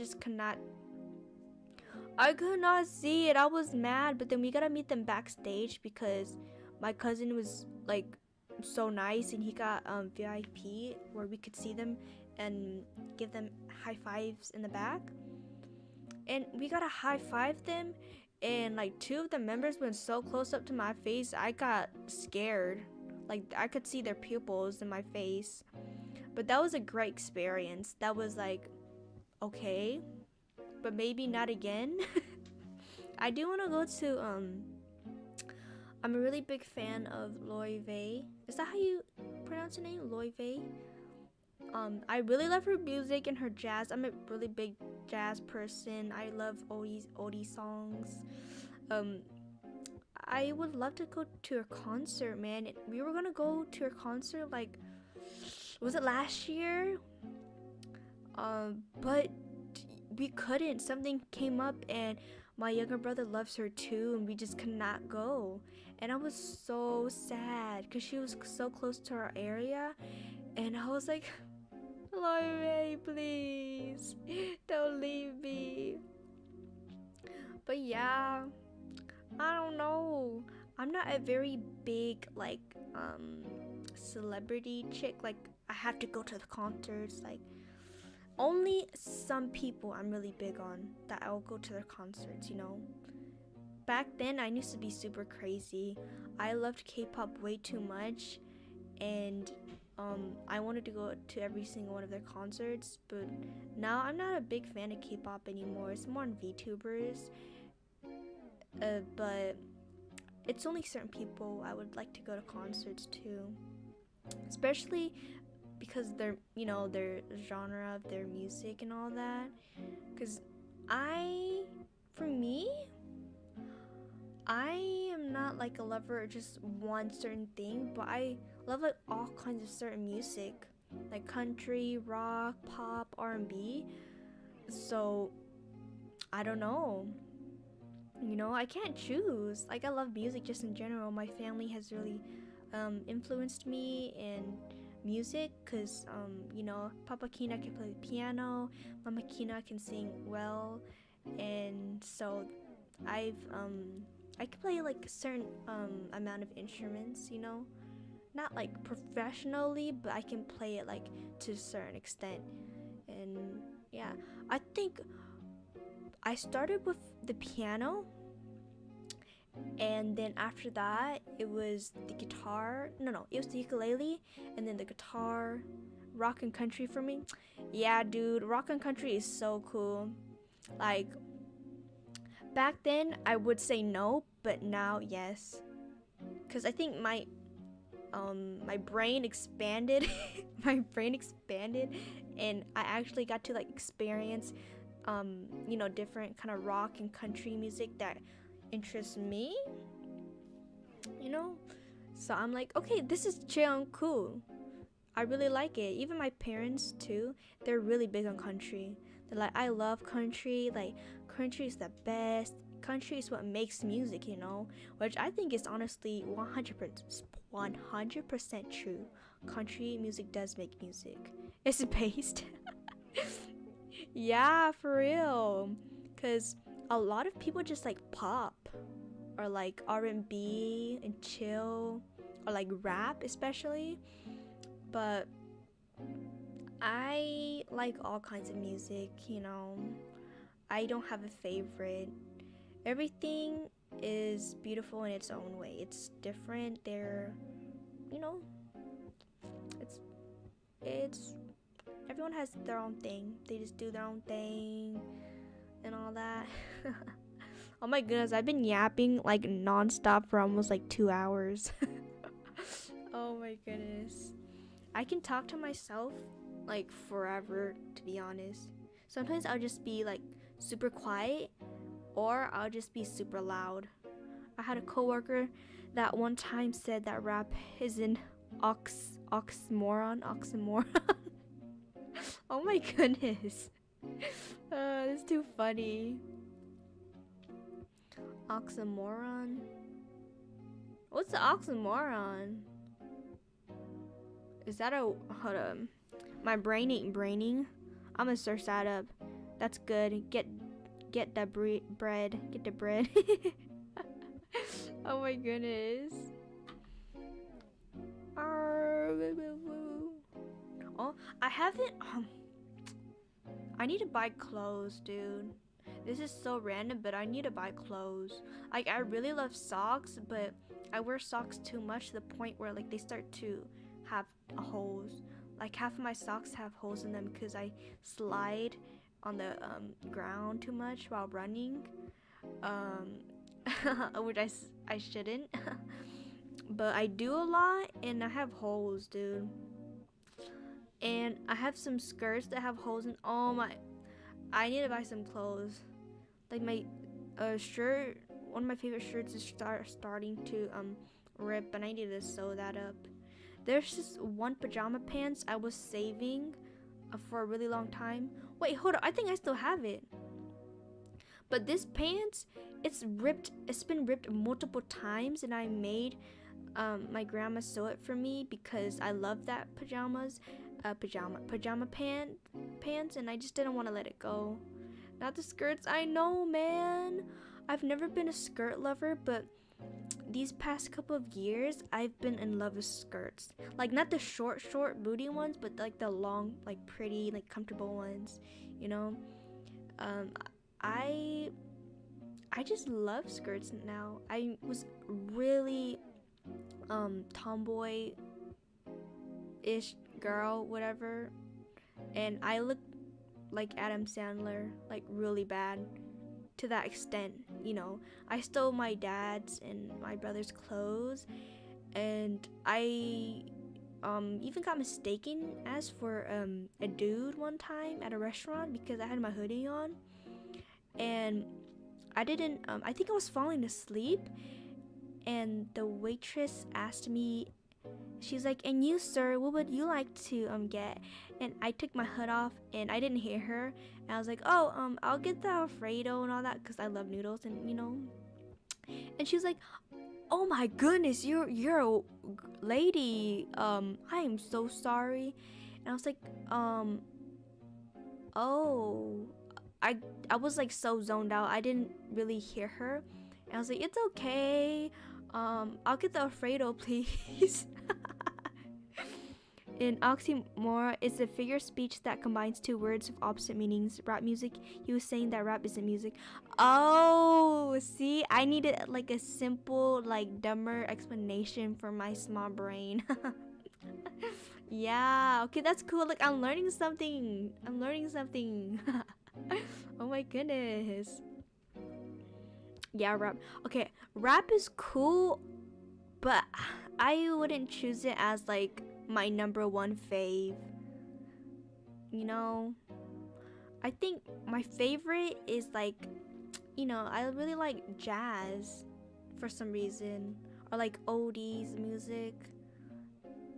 could not see it. I was mad, but then we gotta meet them backstage because my cousin was like so nice, and he got VIP where we could see them and give them high fives in the back. And we gotta high five them, and like 2 of the members went so close up to my face, I got scared. Like I could see their pupils in my face. But that was a great experience. That was like, okay, but maybe not again. I do want to go to I'm a really big fan of Loive. Is that how you pronounce her name? Loive? I really love her music and her jazz. I'm a really big jazz person. I love oldie songs. I would love to go to her concert, man. We were gonna go to her concert like, was it last year? But we couldn't. Something came up, and my younger brother loves her too, and we just could not go. And I was so sad because she was so close to our area, and I was like, Lorraine, please. Don't leave me. But yeah, I don't know. I'm not a very big like celebrity chick. Like I have to go to the concerts. Like only some people I'm really big on that I'll go to their concerts, you know. Back then I used to be super crazy. I loved K-pop way too much, and I wanted to go to every single one of their concerts, but now I'm not a big fan of K-pop anymore. It's more on VTubers, but it's only certain people I would like to go to concerts to, especially because their genre of their music and all that. Because for me, I am not like a lover of just one certain thing, but I love like all kinds of certain music, like country, rock, pop, R&B. So I don't know. I can't choose. Like I love music just in general. My family has really influenced me in music because Papa Kina can play the piano, Mama Kina can sing well, and so I've I can play like a certain amount of instruments, not like professionally, but I can play it like to a certain extent. And yeah, I think I started with the piano, and then after that it was the guitar. No, it was the ukulele, and then the guitar. Rock and country for me. Yeah, dude, rock and country is so cool. Like back then I would say no, but now yes, because I think my brain expanded. My brain expanded, and I actually got to like experience different kind of rock and country music that interests me, so I'm like, okay, this is chill and cool. I really like it. Even my parents too, they're really big on country. They're like, I love country. Like country is the best. Country is what makes music, which I think is honestly 100% true. Country music does make music. It's based. Yeah, for real. Cause a lot of people just like pop or like R&B and chill or like rap especially. But I like all kinds of music, I don't have a favorite. Everything is beautiful in its own way. It's different. You know, it's everyone has their own thing. They just do their own thing and all that. Oh my goodness, I've been yapping like nonstop for almost like 2 hours. Oh my goodness. I can talk to myself like forever, to be honest. Sometimes I'll just be like super quiet, or I'll just be super loud. I had a coworker that one time said that rap is an oxymoron. Oh my goodness. That's too funny. Oxymoron? What's the oxymoron? Is that hold on. My brain ain't braining. I'm gonna search that up. That's good. Get the bread. Get the bread. Oh my goodness. Oh, I haven't. I need to buy clothes, dude. This is so random, but I need to buy clothes. Like, I really love socks, but I wear socks too much to the point where like they start to have holes. Like half of my socks have holes in them because I slide on the ground too much while running, which I shouldn't. But I do a lot, and I have holes, dude. And I have some skirts that have holes in. Oh my! I need to buy some clothes. Like my shirt, one of my favorite shirts is starting to rip, and I need to sew that up. There's just one pajama pants I was saving for a really long time. Wait, hold on. I think I still have it. But this pants, it's ripped. It's been ripped multiple times, and I made my grandma sew it for me because I love that pajamas. pajama pants, and I just didn't want to let it go. Not the skirts. I know, man. I've never been a skirt lover, but these past couple of years I've been in love with skirts. Like not the short booty ones, but like the long, like pretty, like comfortable ones, you know. um I I just love skirts now. I was really tomboy ish girl, whatever, and I look like Adam Sandler, like really bad, to that extent, you know. I stole my dad's and my brother's clothes, and I even got mistaken as for a dude one time at a restaurant because I had my hoodie on, and I didn't I think I was falling asleep, and the waitress asked me, she's like, "And you, sir, what would you like to get?" And I took my hood off, and I didn't hear her. And I was like, "Oh, I'll get the Alfredo and all that, cause I love noodles, and you know." And she was like, "Oh my goodness, you're a lady. I am so sorry." And I was like, "Oh." I was like so zoned out. I didn't really hear her. And I was like, "It's okay. I'll get the Alfredo, please." In oxymoron, it's a figure of speech that combines two words with opposite meanings. Rap music. He was saying that rap isn't music. Oh, see, I needed like a simple, like dumber explanation for my small brain. Yeah, okay, that's cool. Like I'm learning something. Oh my goodness. Yeah, rap. Okay, rap is cool, but I wouldn't choose it as like my number one fave. You know, I think my favorite is like, you know, I really like jazz for some reason, or like oldies music.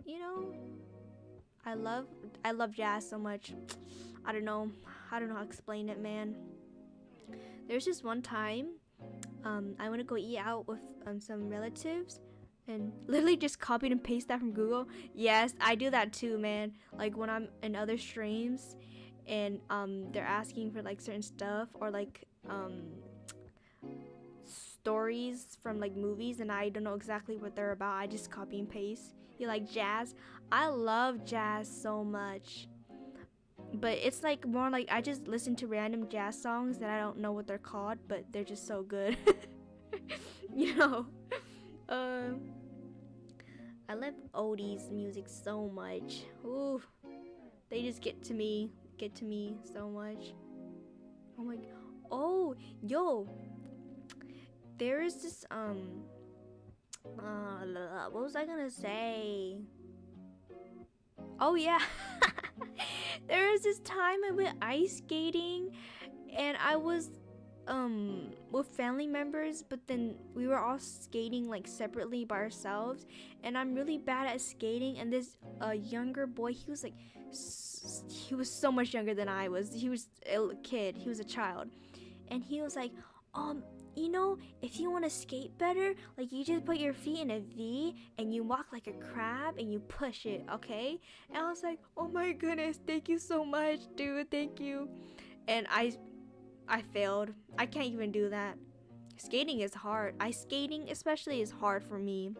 You know, I love jazz so much. I don't know how to explain it, man. There's just one time I want to go eat out with some relatives, and literally just copied and paste that from Google. Yes, I do that too, man. Like when I'm in other streams and they're asking for like certain stuff, or like stories from like movies, and I don't know exactly what they're about, I just copy and paste. You like jazz? I love jazz so much. But it's like more like I just listen to random jazz songs that I don't know what they're called, but they're just so good. You know. I love oldies music so much. Ooh, they just get to me so much. Oh my, oh, yo, there is this what was I gonna say? Oh yeah. There was this time I went ice skating, and I was with family members, but then we were all skating like separately by ourselves, and I'm really bad at skating, and this younger boy, he was like he was so much younger than I was. He was a kid, he was a child, and he was like, you know, if you want to skate better, like you just put your feet in a V and you walk like a crab and you push it, okay? And I was like, oh my goodness, thank you so much, dude, thank you. And I failed. I can't even do that. Skating is hard. Ice skating especially is hard for me.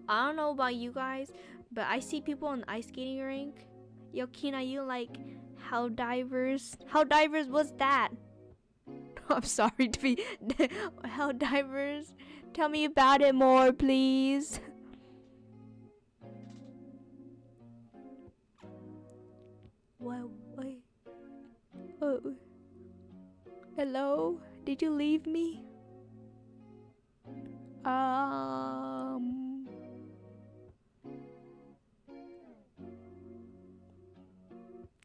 I don't know about you guys, but I see people in the ice skating rink. Yo, Kina, you like Hell Divers? Hell Divers, what's that? I'm sorry to be Hell Divers. Tell me about it more, please. What? Wait. Oh. Hello? Did you leave me?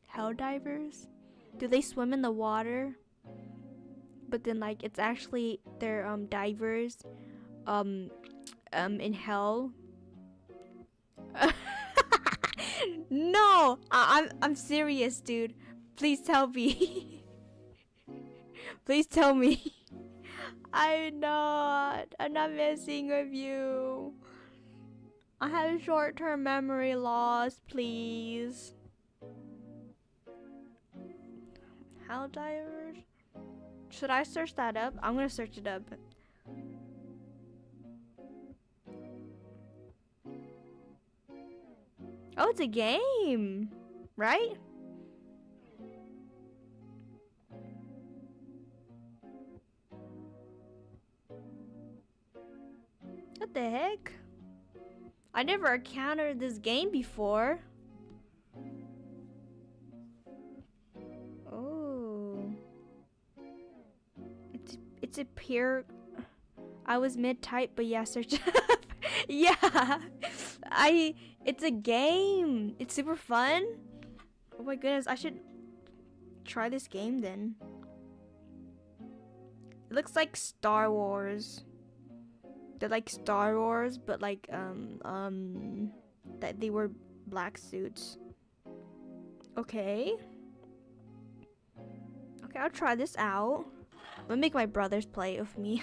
Hell divers? Do they swim in the water? But then like it's actually they're divers in hell. No, I'm serious, dude. Please tell me. Please tell me. I'm not messing with you. I have short-term memory loss, please. How divers? Should I search that up? I'm gonna search it up. Oh, it's a game, right? What the heck? I never encountered this game before. Oh. It's a pure... I was mid-type, but yeah, search it up. Yeah. It's a game. It's super fun. Oh my goodness, I should try this game then. It looks like Star Wars. They're like Star Wars, but like that they were black suits. Okay. Okay, I'll try this out. I'm gonna make my brothers play it with me.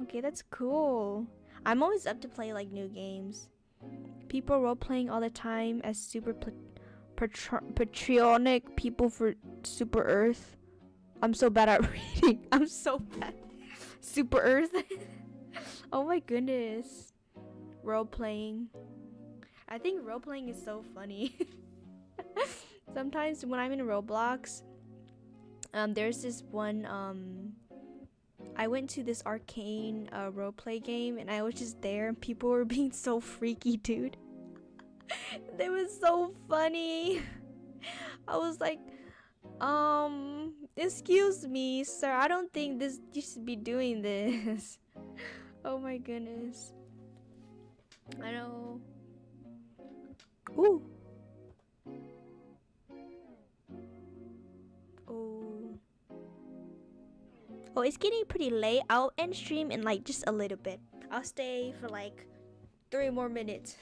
Okay, that's cool. I'm always up to play like new games. People role playing all the time as super patriotic people for Super Earth. I'm so bad at reading. I'm so bad. Super Earth. Oh my goodness. Role playing. I think role playing is so funny. Sometimes when I'm in Roblox, there's this one I went to this arcane roleplay game and I was just there and people were being so freaky, dude. They was so funny. I was like, excuse me, sir, I don't think you should be doing this. Oh my goodness. I know. Ooh. Oh, it's getting pretty late. I'll end stream in like just a little bit. I'll stay for like 3 more minutes.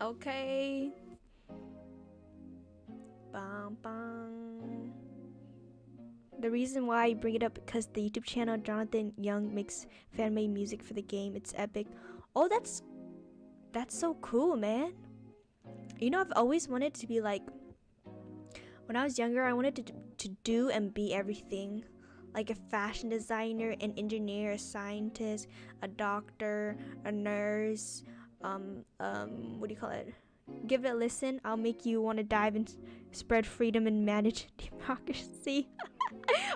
Okay. Bum, bum. The reason why I bring it up because the YouTube channel Jonathan Young makes fan-made music for the game. It's epic. Oh, that's so cool, man. You know, I've always wanted to be like, when I was younger, I wanted to do and be everything. Like a fashion designer, an engineer, a scientist, a doctor, a nurse, what do you call it? Give it a listen. I'll make you want to dive and spread freedom and manage democracy.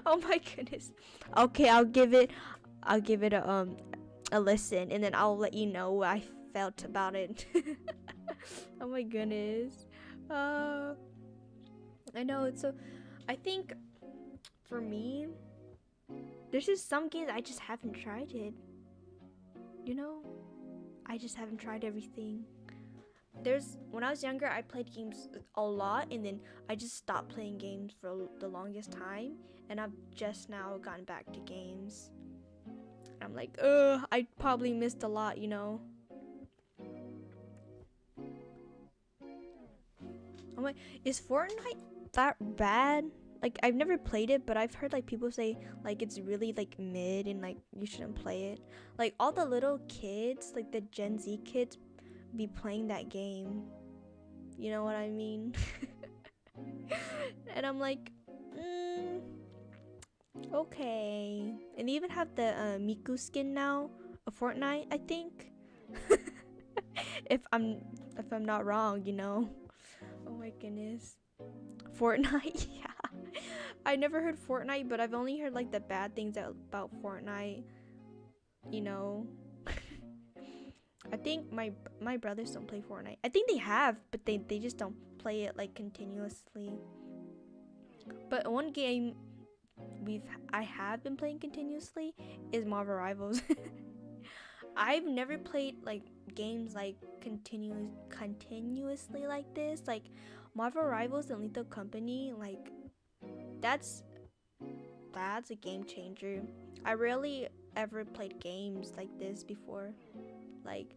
Oh my goodness. Okay, I'll give it a listen, and then I'll let you know what I felt about it. Oh my goodness. I know it's so. I think for me, there's just some games I just haven't tried it. You know, I just haven't tried everything. When I was younger, I played games a lot, and then I just stopped playing games for the longest time, and I've just now gotten back to games. I'm like, I probably missed a lot, you know. I'm like, is Fortnite that bad? Like, I've never played it, but I've heard like people say like it's really like mid and like you shouldn't play it. Like all the little kids, like the Gen Z kids, be playing that game. You know what I mean? And I'm like, okay. And they even have the Miku skin now of Fortnite, I think. if I'm not wrong, you know. Oh my goodness. Fortnite, yeah. I never heard Fortnite, but I've only heard like the bad things about Fortnite. You know. I think my brothers don't play Fortnite. I think they have, but they just don't play it like continuously. But one game I have been playing continuously is Marvel Rivals. I've never played like games like continuously like this. Like Marvel Rivals and Lethal Company, like that's a game changer. I rarely ever played games like this before. Like,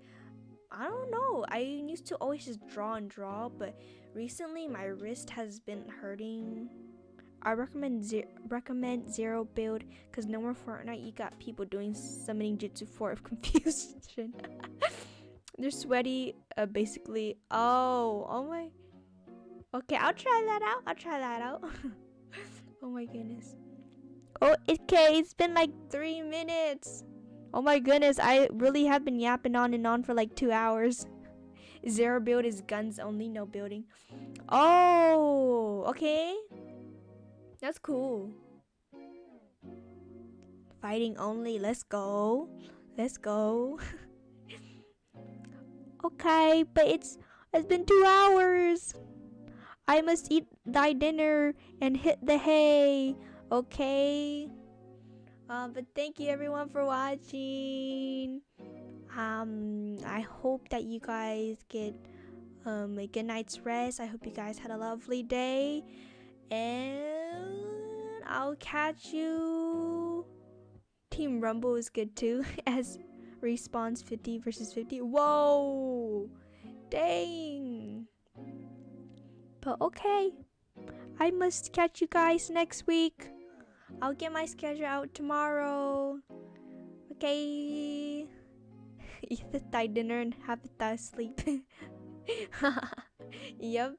I don't know. I used to always just draw, but recently my wrist has been hurting I recommend zero build, because no more Fortnite. You got people doing summoning jutsu for confusion. They're sweaty, basically. Oh my. Okay, I'll try that out. Oh my goodness. Oh, okay, it's been like 3 minutes. Oh my goodness, I really have been yapping on and on for like 2 hours. Zero build is guns only, no building. Oh, okay. That's cool. Fighting only, let's go. Let's go. Okay, but it's been 2 hours. I must eat thy dinner and hit the hay. Okay. But thank you everyone for watching. I hope that you guys get a good night's rest. I hope you guys had a lovely day, and I'll catch you. Team Rumble is good too, as respawns 50 versus 50. Whoa, dang. But okay, I must catch you guys next week. I'll get my schedule out tomorrow. Okay. Eat the Thai dinner and have a Thai sleep. Yep.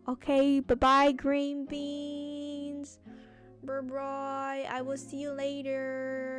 Okay, bye-bye, green beans. Bye-bye. I will see you later.